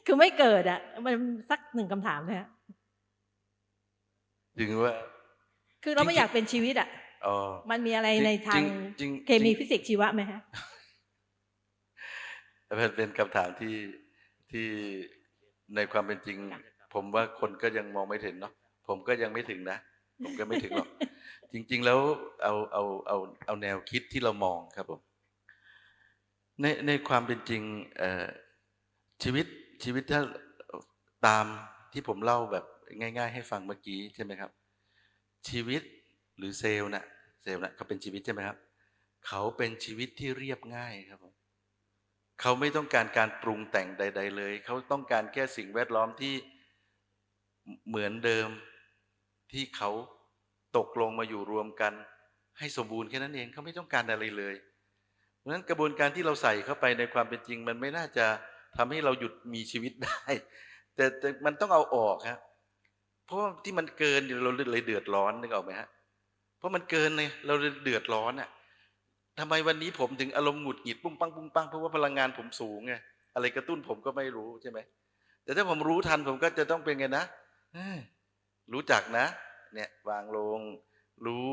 คือไม่เกิดอะมันสักหนึ่งคำถามนะฮะ ถึงว่า คือเราไม่อยากเป็นชีวิตอะ อ๋อ มันมีอะไรในทาง จริง เคมีฟิสิกส์ชีวะไหมฮะ เป็นคำถามที่ในความเป็นจริง ผมว่าคนก็ยังมองไม่เห็นเนาะผมก็ยังไม่ถึงนะ ผมก็ไม่ถึงหรอก จริง ๆ แล้วเอาแนวคิดที่เรามองครับผมในความเป็นจริงชีวิตถ้าตามที่ผมเล่าแบบง่าย ๆ ให้ฟังเมื่อกี้ใช่ไหมครับ ชีวิตหรือเซลล์น่ะเขาเป็นชีวิตใช่ไหมครับเขาเป็นชีวิตที่เรียบง่ายครับผมเขาไม่ต้องการการปรุงแต่งใด ๆ เลยเขาต้องการแค่สิ่งแวดล้อมที่เหมือนเดิมที่เขาตกลงมาอยู่รวมกันให้สมบูรณ์แค่นั้นเองเขาไม่ต้องการอะไรเลยเพราะฉะนั้นกระบวนการที่เราใส่เข้าไปในความเป็นจริงมันไม่น่าจะทำให้เราหยุดมีชีวิตได้ แต่มันต้องเอาออกครับเพราะที่มันเกินเราเลยเดือดร้อนนึกออกไหมฮะเพราะมันเกินเลยเราเลยเดือดร้อนอ่ะทำไมวันนี้ผมถึงอารมณ์หงุดหงิดปุ้งปังเพราะว่าพลังงานผมสูงไงอะไรกระตุ้นผมก็ไม่รู้ใช่ไหมแต่ถ้าผมรู้ทันผมก็จะต้องเป็นไงนะรู้จักนะเนี่ยวางลงรู้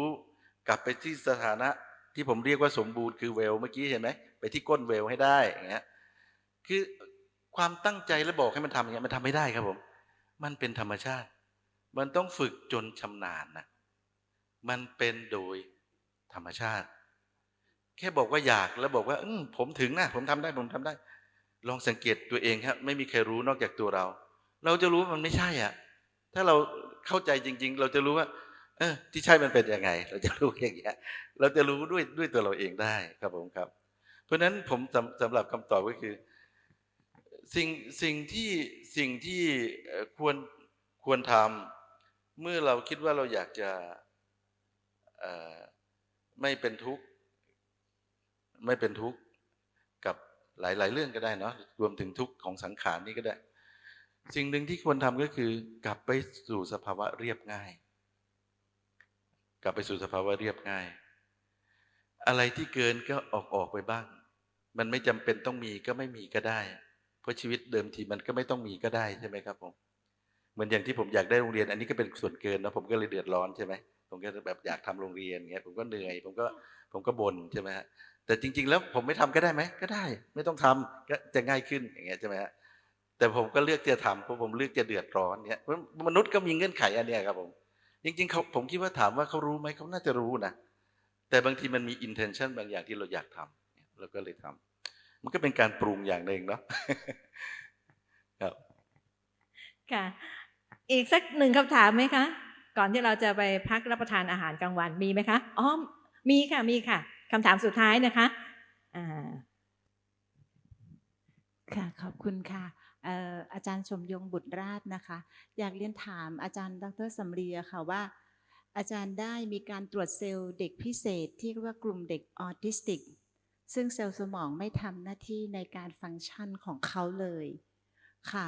กลับไปที่สถานะที่ผมเรียกว่าสมบูรณ์คือเวลเมื่อกี้เห็นไหมไปที่ก้นเวลให้ได้อย่างเงี้ยคือความตั้งใจแล้วบอกให้มันทำอย่างเงี้ยมันทำไม่ได้ครับผมมันเป็นธรรมชาติมันต้องฝึกจนชำนาญนะมันเป็นโดยธรรมชาติแค่บอกว่าอยากแล้วบอกว่าผมถึงนะผมทำได้ลองสังเกตตัวเองครับไม่มีใครรู้นอกจากตัวเราจะรู้ว่ามันไม่ใช่อ่ะถ้าเราเข้าใจจริงๆเราจะรู้ว่าที่ใช่มันเป็นยังไงเราจะรู้อย่างเงี้ยเราจะรู้ด้วยตัวเราเองได้ครับผมครับเพราะฉะนั้นผมสำหรับคำตอบก็คือสิ่งที่ควรทำเมื่อเราคิดว่าเราอยากจะไม่เป็นทุกข์กับหลายๆเรื่องก็ได้เนาะรวมถึงทุกข์ของสังขารนี่ก็ได้สิ่งหนึ่งที่ควรทำก็คือกลับไปสู่สภาวะเรียบง่ายอะไรที่เกินก็ออกไปบ้างมันไม่จำเป็นต้องมีก็ไม่มีก็ได้เพราะชีวิตเดิมทีมันก็ไม่ต้องมีก็ได้ใช่ไหมครับผมเหมือนอย่างที่ผมอยากได้โรงเรียนอันนี้ก็เป็นส่วนเกินนะผมก็เลยเดือดร้อนใช่ไหมผมก็แบบอยากทำโรงเรียนเงี้ยผมก็เหนื่อยผมก็บ่นใช่ไหมฮะแต่จริงๆแล้วผมไม่ทำก็ได้ไหมก็ได้ไม่ต้องทำก็จะง่ายขึ้นอย่างเงี้ยใช่ไหมฮะแต่ผมก็เลือกจะทำเพราะผมเลือกจะเดือดร้อนเงี้ยมนุษย์ก็มีเงื่อนไขอันเนี้ยครับผมจริงๆผมคิดว่าถามว่าเขารู้ไหมเขาน่าจะรู้นะแต่บางทีมันมี intention บางอย่างที่เราอยากทำเราก็เลยทำมันก็เป็นการปรุงอย่างหนึ่งเนาะ ครับค่ะอีกสักหนึ่งคำถามไหมคะก่อนที่เราจะไปพักรับประทานอาหารกลางวันมีไหมคะอ๋อมีค่ะคำถามสุดท้ายนะคะค่ะขอบคุณค่ะอาจารย์สมยงบุตรราชนะคะอยากเรียนถามอาจารย์ดร.สำลีค่ะว่าอาจารย์ได้มีการตรวจเซลล์เด็กพิเศษที่เรียกว่ากลุ่มเด็กออทิสติกซึ่งเซลล์สมองไม่ทำหน้าที่ในการฟังก์ชันของเขาเลยค่ะ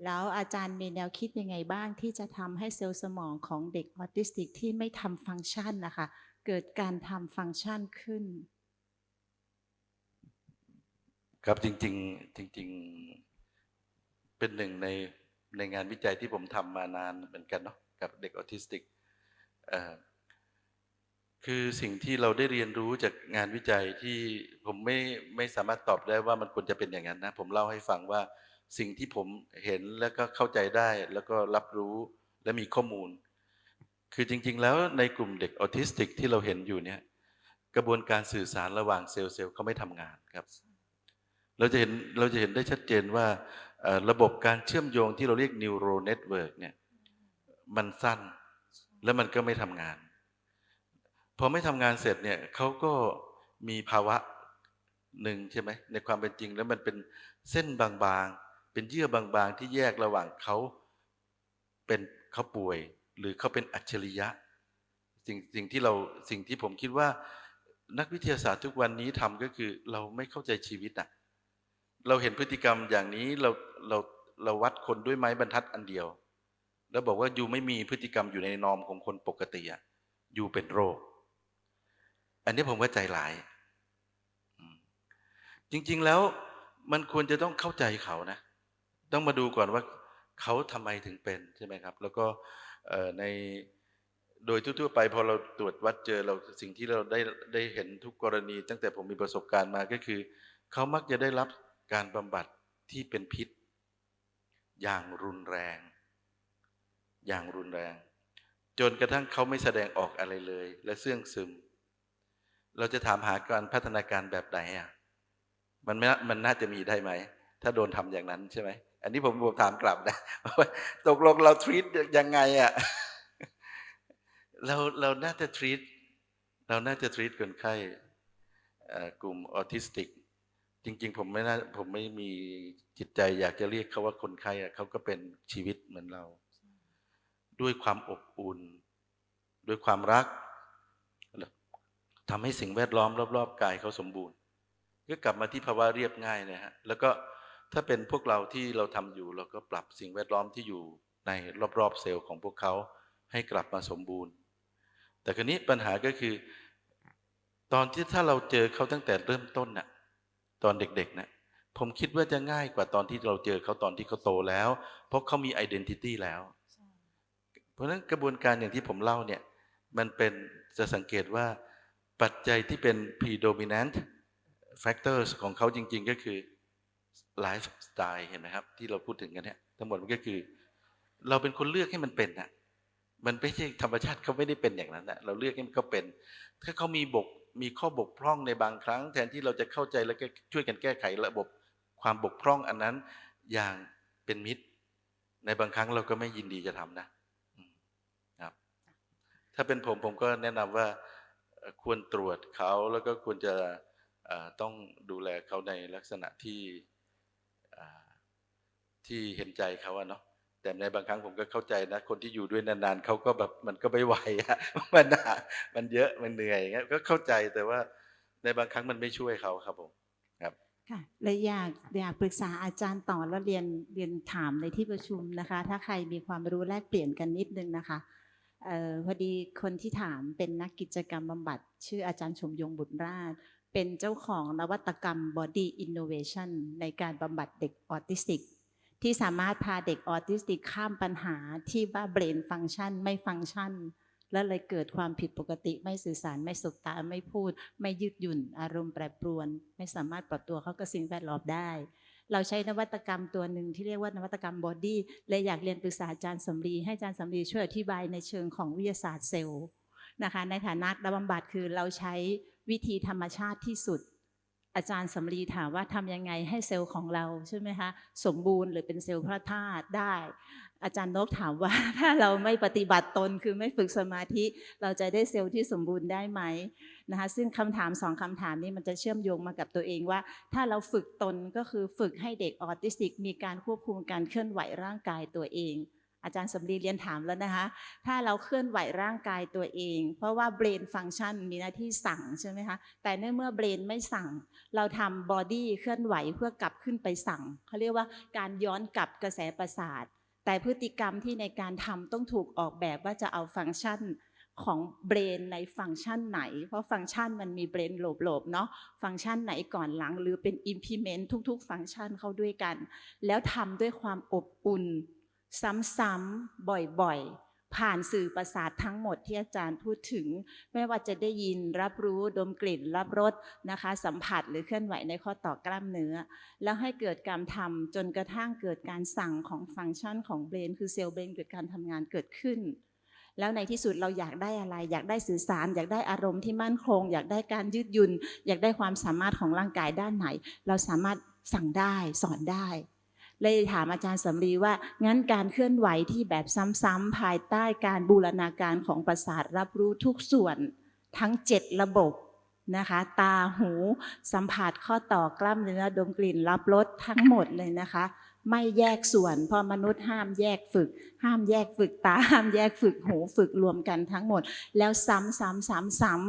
แล้วอาจารย์มีแนวคิดยังไงบ้างที่จะทำให้เซลล์สมองของเด็กออทิสติกที่ไม่ทำฟังก์ชันนะคะเกิดการทำฟังก์ชันขึ้นครับจริงเป็นหนึ่งในงานวิจัยที่ผมทำมานานเหมือนกันเนาะกับเด็กออทิสติกคือสิ่งที่เราได้เรียนรู้จากงานวิจัยที่ผมไม่สามารถตอบได้ว่ามันควรจะเป็นอย่างนั้นนะผมเล่าให้ฟังว่าสิ่งที่ผมเห็นแล้วก็เข้าใจได้แล้วก็รับรู้และมีข้อมูลคือจริงๆแล้วในกลุ่มเด็กออทิสติกที่เราเห็นอยู่เนี่ยกระบวนการสื่อสารระหว่างเซลล์เขาไม่ทำงานครับเราจะเห็นได้ชัดเจนว่าระบบการเชื่อมโยงที่เราเรียก neural network เนี่ยมันสั้นแล้วมันก็ไม่ทำงานพอไม่ทำงานเสร็จเนี่ยเขาก็มีภาวะหนึ่งใช่ไหมในความเป็นจริงแล้วมันเป็นเส้นบางๆเป็นเยื่อบางๆที่แยกระหว่างเขาป่วยหรือเขาเป็นอัจฉริยะสิ่งที่ผมคิดว่านักวิทยาศาสตร์ทุกวันนี้ทำก็คือเราไม่เข้าใจชีวิตอ่ะเราเห็นพฤติกรรมอย่างนี้เราวัดคนด้วยไม้บรรทัดอันเดียวแล้วบอกว่ายูไม่มีพฤติกรรมอยู่ในนอร์มของคนปกติอ่ะยูเป็นโรคอันนี้ผมว่าใจหลายจริงๆแล้ว มันควรจะต้องเข้าใจเขานะ ต้องมาดูก่อนว่าเขาทำไมถึงเป็นใช่ไหมครับ แล้วก็ในโดยทั่วๆไปพอเราตรวจวัดเจอเราสิ่งที่เราได้เห็นทุกกรณี ตั้งแต่ผมมีประสบการณ์มาก็คือเขามักจะได้รับการบำบัดที่เป็นพิษอย่างรุนแรง อย่างรุนแรง จนกระทั่งเขาไม่แสดงออกอะไรเลย และเสื่องซึม เราจะถามหาการพัฒนาการแบบไหนอ่ะมันน่าจะมีได้ไหมถ้าโดนทำอย่างนั้นใช่ไหมอันนี้ผมถามกลับนะว่าตกลงเราทรีตยังไงอ่ะ เราน่าจะทรีตคนไข้กลุ่มออทิสติกจริงๆผมไม่มีจิตใจอยากจะเรียกเขาว่าคนไข้เขาก็เป็นชีวิตเหมือนเรา ด้วยความอบอุ่นด้วยความรักทำให้สิ่งแวดล้อมรอบๆกายเขาสมบูรณ์ก็กลับมาที่ภาวะเรียบง่ายนะฮะแล้วก็ถ้าเป็นพวกเราที่เราทำอยู่เราก็ปรับสิ่งแวดล้อมที่อยู่ในรอบๆเซลล์ของพวกเขาให้กลับมาสมบูรณ์แต่คราวนี้ปัญหาก็คือตอนที่ถ้าเราเจอเขาตั้งแต่เริ่มต้นน่ะตอนเด็กๆนะผมคิดว่าจะง่ายกว่าตอนที่เราเจอเขาตอนที่เขาโตแล้วเพราะเขามี identity แล้วเพราะฉะนั้นกระบวนการอย่างที่ผมเล่าเนี่ยมันเป็นจะสังเกตว่าปัจจัยที่เป็น predominant factors ของเขาจริงๆก็คือ lifestyle เห็นไหมครับที่เราพูดถึงกันเนี่ยทั้งหมดมันก็คือเราเป็นคนเลือกให้มันเป็นนะมันไม่ใช่ธรรมชาติเขาไม่ได้เป็นอย่างนั้นนะเราเลือกให้มันเขาเป็นถ้าเขามีข้อบกพร่องในบางครั้งแทนที่เราจะเข้าใจแล้วก็ช่วยกันแก้ไขระบบความบกพร่องอันนั้นอย่างเป็นมิตรในบางครั้งเราก็ไม่ยินดีจะทำนะครับถ้าเป็นผมก็แนะนำว่าควรตรวจเขาแล้วก็ควรจะต้องดูแลเขาในลักษณะที่เห็นใจเขาอะเนาะแต่ในบางครั้งผมก็เข้าใจนะคนที่อยู่ด้วยนานๆเขาก็แบบมันก็ไม่ไหวอะมันเยอะมันเหนื่อยอย่างเงี้ยก็เข้าใจแต่ว่าในบางครั้งมันไม่ช่วยเขาครับผมครับค่ะและอยากปรึกษาอาจารย์ต่อแล้วเรียนถามในที่ประชุมนะคะถ้าใครมีความรู้แลกเปลี่ยนกันนิดนึงนะคะพอดีคนที่ถามเป็นนักกิจกรรมบำบัดชื่ออาจารย์ชมยงบุตรราชเป็นเจ้าของนวัตกรรม Body Innovation ในการบำบัดเด็กออทิสติกที่สามารถพาเด็กออทิสติกข้ามปัญหาที่ว่า brain function ไม่ฟังก์ชันแล้วเลยเกิดความผิดปกติไม่สื่อสารไม่สบตาไม่พูดไม่ยืดหยุ่นอารมณ์แปรปรวนไม่สามารถปรับตัวเข้ากับสิ่งแวดล้อมได้เราใช้นวัตกรรมตัวหนึ่งที่เรียกว่านวัตกรรมบอดี้เลยอยากเรียนปรึกษาอาจารย์สำลีให้อาจารย์สำลีช่วยอธิบายในเชิงของวิทยาศาสตร์เซลล์นะคะในฐานะนักบำบัดคือเราใช้วิธีธรรมชาติที่สุดอาจารย์สำลีถามว่าทำยังไงให้เซลล์ของเราใช่ไหมคะสมบูรณ์หรือเป็นเซลล์พระธาตุได้อาจารย์นกถามว่าถ้าเราไม่ปฏิบัติตนคือไม่ฝึกสมาธิเราจะได้เซลล์ที่สมบูรณ์ได้ไหมนะคะซึ่งคำถาม2คำถามนี้มันจะเชื่อมโยงมากับตัวเองว่าถ้าเราฝึกตนก็คือฝึกให้เด็กออทิสติกมีการควบคุมการเคลื่อนไหวร่างกายตัวเองอาจารย์สำลีเรียนถามแล้วนะคะถ้าเราเคลื่อนไหวร่างกายตัวเองเพราะว่า brain function มีหน้าที่สั่งใช่ไหมคะแต่เมื่อ brain ไม่สั่งเราทำ body เคลื่อนไหวเพื่อกลับขึ้นไปสั่งเขาเรียกว่าการย้อนกลับกระแสประสาทแต่พฤติกรรมที่ในการทำต้องถูกออกแบบว่าจะเอาฟังก์ชันของเบรนในฟังก์ชันไหนเพราะฟังก์ชันมันมีเบรนโลบๆเนาะฟังก์ชันไหนก่อนหลังหรือเป็น implement ทุกๆฟังก์ชันเข้าด้วยกันแล้วทำด้วยความอบอุ่นซ้ำๆบ่อยๆผ่านสื่อประสาททั้งหมดที่อาจารย์พูดถึงไม่ว่าจะได้ยินรับรู้ดมกลิ่นรับรสนะคะสัมผัสหรือเคลื่อนไหวในข้อต่อกล้ามเนื้อแล้วให้เกิดการทำจนกระทั่งเกิดการสั่งของฟังก์ชันของเบรนคือเซลล์เบรนเกิดการทำงานเกิดขึ้นแล้วในที่สุดเราอยากได้อะไรอยากได้สื่อสารอยากได้อารมณ์ที่มั่นคงอยากได้การยืดหยุ่นอยากได้ความสามารถของร่างกายด้านไหนเราสามารถสั่งได้สอนได้เลยถามอาจารย์สำลีว่างั้นการเคลื่อนไหวที่แบบซ้ำๆภายใต้การบูรณาการของประสาทรับรู้ทุกส่วนทั้ง7ระบบนะคะตาหูสัมผัสข้อต่อกล้ามเนื้อดมกลิ่นรับรสทั้งหมดเลยนะคะไม่แยกส่วนเพราะมนุษย์ห้ามแยกฝึกตาห้ามแยกฝึกหูฝึกรวมกันทั้งหมดแล้วซ้ำ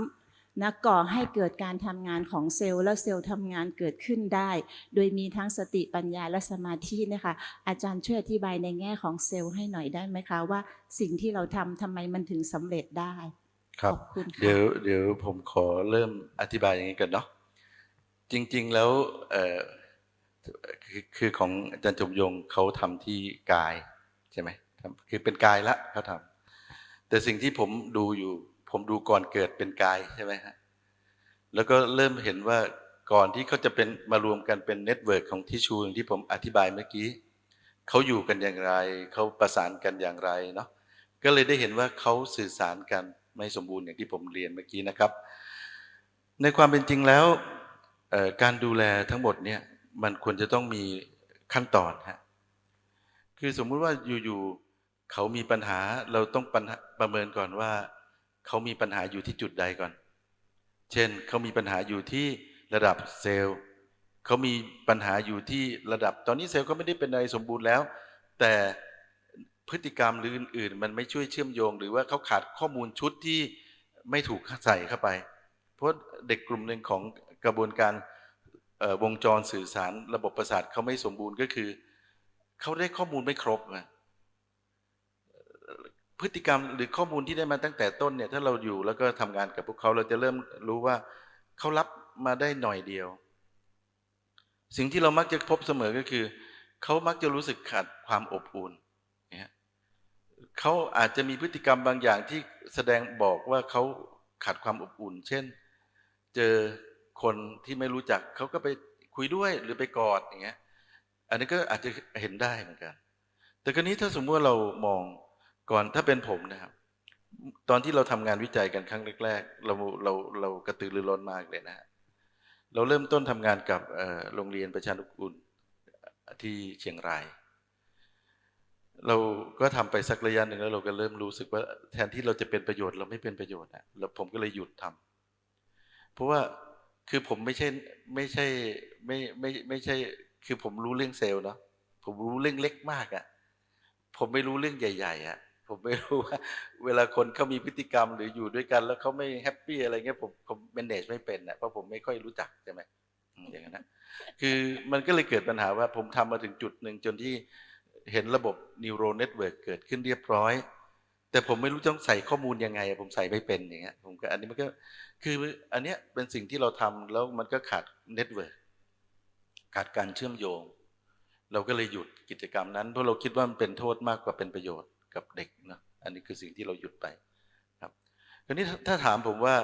นะก่อให้เกิดการทำงานของเซลล์แล้วเซลล์ทำงานเกิดขึ้นได้โดยมีทั้งสติปัญญาและสมาธินะคะอาจารย์ช่วยอธิบายในแง่ของเซลล์ให้หน่อยได้ไหมคะว่าสิ่งที่เราทำไมมันถึงสำเร็จได้ครับเดี๋ยวผมขอเริ่มอธิบายอย่างนี้ก่อนเนาะจริงๆแล้ว คือของอาจารย์จมยงเขาทำที่กายใช่ไหมคือเป็นกายละเขาทำแต่สิ่งที่ผมดูอยู่ผมดูก่อนเกิดเป็นกายใช่ไหมฮะแล้วก็เริ่มเห็นว่าก่อนที่เขาจะเป็นมารวมกันเป็นเน็ตเวิร์กของทิชชูอย่างที่ผมอธิบายเมื่อกี้เขาอยู่กันอย่างไรเขาประสานกันอย่างไรเนาะก็เลยได้เห็นว่าเขาสื่อสารกันไม่สมบูรณ์อย่างที่ผมเรียนเมื่อกี้นะครับในความเป็นจริงแล้วการดูแลทั้งหมดเนี่ยมันควรจะต้องมีขั้นตอนฮะคือสมมุติว่าอยู่ๆเขามีปัญหาเราต้องประเมินก่อนว่าเขามีปัญหาอยู่ที่จุดใดก่อนเช่นเขามีปัญหาอยู่ที่ระดับเซลล์เขามีปัญหาอยู่ที่ระดับตอนนี้เซลล์เขาไม่ได้เป็นอะไรสมบูรณ์แล้วแต่พฤติกรรมหรืออื่นๆมันไม่ช่วยเชื่อมโยงหรือว่าเขาขาดข้อมูลชุดที่ไม่ถูกใส่เข้าไปเพราะเด็กกลุ่มหนึ่งของกระบวนการวงจรสื่อสารระบบประสาทเขาไม่สมบูรณ์ก็คือเขาได้ข้อมูลไม่ครบพฤติกรรมหรือข้อมูลที่ได้มาตั้งแต่ต้นเนี่ยถ้าเราอยู่แล้วก็ทำงานกับพวกเขาเราจะเริ่มรู้ว่าเขารับมาได้หน่อยเดียวสิ่งที่เรามักจะพบเสมอก็คือเขามักจะรู้สึกขาดความอบอุ่นเขาอาจจะมีพฤติกรรมบางอย่างที่แสดงบอกว่าเขาขาดความอบอุ่นเช่นเจอคนที่ไม่รู้จักเขาก็ไปคุยด้วยหรือไปกอดอย่างเงี้ยอันนี้ก็อาจจะเห็นได้เหมือนกันแต่คราวนี้ถ้าสมมติว่าเรามองก่อนถ้าเป็นผมนะครับตอนที่เราทำงานวิจัยกันครั้งแรกๆเรากระตือรือร้นมากเลยนะฮะเราเริ่มต้นทำงานกับโรงเรียนประชานุกูลที่เชียงรายเราก็ทำไปสักระยะหนึ่งแล้วเราก็เริ่มรู้สึกว่าแทนที่เราจะเป็นประโยชน์เราไม่เป็นประโยชน์นะแล้วผมก็เลยหยุดทำเพราะว่าคือผมไม่ใช่คือผมรู้เรื่องเซลล์เนาะผมรู้เรื่องเล็กมากอะผมไม่รู้เรื่องใหญ่ๆอะผมไม่รู้ว่าเวลาคนเขามีพฤติกรรมหรืออยู่ด้วยกันแล้วเขาไม่แฮปปี้อะไรเงี้ยผม manage ไม่เป็นนะเพราะผมไม่ค่อยรู้จักใช่ไหมอย่างนั้นนะคือมันก็เลยเกิดปัญหาว่าผมทำมาถึงจุดหนึ่งจนที่เห็นระบบ neural network เกิดขึ้นเรียบร้อยแต่ผมไม่รู้ต้องใส่ข้อมูลยังไงผมใส่ไม่เป็นอย่างเงี้ยผมก็อันนี้มันก็คืออันเนี้ยเป็นสิ่งที่เราทำแล้วมันก็ขาด network ขาดการเชื่อมโยงเราก็เลยหยุดกิจกรรมนั้นเพราะเราคิดว่ามันเป็นโทษมากกว่าเป็นประโยชน์กับเด็กนะอันนี้คือสิ่งที่เราหยุดไปครับคราวนี้ถ้าถามผมว่า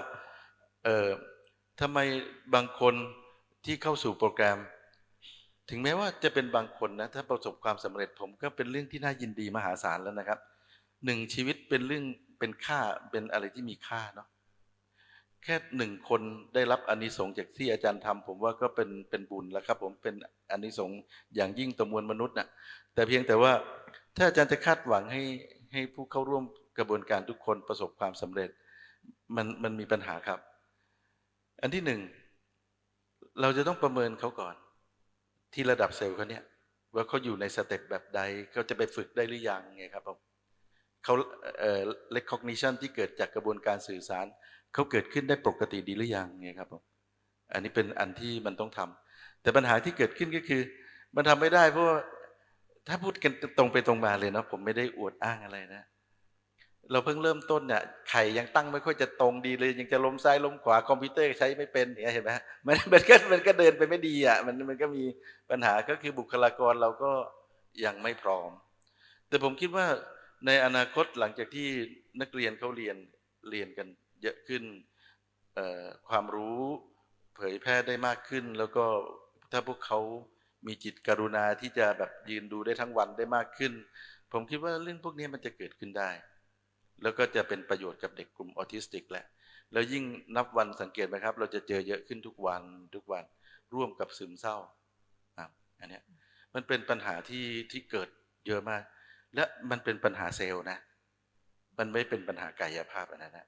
ทำไมบางคนที่เข้าสู่โปรแกรมถึงแม้ว่าจะเป็นบางคนนะถ้าประสบความสำเร็จผมก็เป็นเรื่องที่น่ายินดีมหาศาลแล้วนะครับหนึ่งชีวิตเป็นเรื่องเป็นค่าเป็นอะไรที่มีค่าเนาะแค่หนึ่งคนได้รับอานิสงส์จากที่อาจารย์ทำผมว่าก็เป็นบุญแล้วครับผมเป็นอานิสงส์อย่างยิ่งต่อมวลมนุษย์นะแต่เพียงแต่ว่าถ้าอาจารย์จะคาดหวังให้ผู้เข้าร่วมกระบวนการทุกคนประสบความสำเร็จมันมีปัญหาครับอันที่หนึ่งเราจะต้องประเมินเขาก่อนที่ระดับเซลล์เขาเนี่ยว่าเขาอยู่ในสเต็ปแบบใดเขาจะไปฝึกได้หรือยังไงครับผมเขาrecognition ที่เกิดจากกระบวนการสื่อสารเขาเกิดขึ้นได้ปกติดีหรือยังไงครับผมอันนี้เป็นอันที่มันต้องทำแต่ปัญหาที่เกิดขึ้นก็คือมันทำไม่ได้เพราะถ้าพูดกันตรงไปตรงมาเลยนะผมไม่ได้อวดอ้างอะไรนะเราเพิ่งเริ่มต้นเนี่ยไข่ยังตั้งไม่ค่อยจะตรงดีเลยยังจะล้มซ้ายล้มขวาคอมพิวเตอร์ใช้ไม่เป็นอย่างเงี้ยเห็นไหมมันก็เดินไปไม่ดีอ่ะมันก็มีปัญหาก็คือบุคลากรเราก็ยังไม่พร้อมแต่ผมคิดว่าในอนาคตหลังจากที่นักเรียนเขาเรียนกันเยอะขึ้นความรู้เผยแพร่ได้มากขึ้นแล้วก็ถ้าพวกเขามีจิตกรุณาที่จะแบบยืนดูได้ทั้งวันได้มากขึ้นผมคิดว่าเรื่องพวกนี้มันจะเกิดขึ้นได้แล้วก็จะเป็นประโยชน์กับเด็กกลุ่มออทิสติกแหละแล้วยิ่งนับวันสังเกตไหมครับเราจะเจอเยอะขึ้นทุกวันร่วมกับซึมเศร้าอันนี้มันเป็นปัญหาที่เกิดเยอะมากและมันเป็นปัญหาเซลล์นะมันไม่เป็นปัญหากายภาพอันนั้นนะ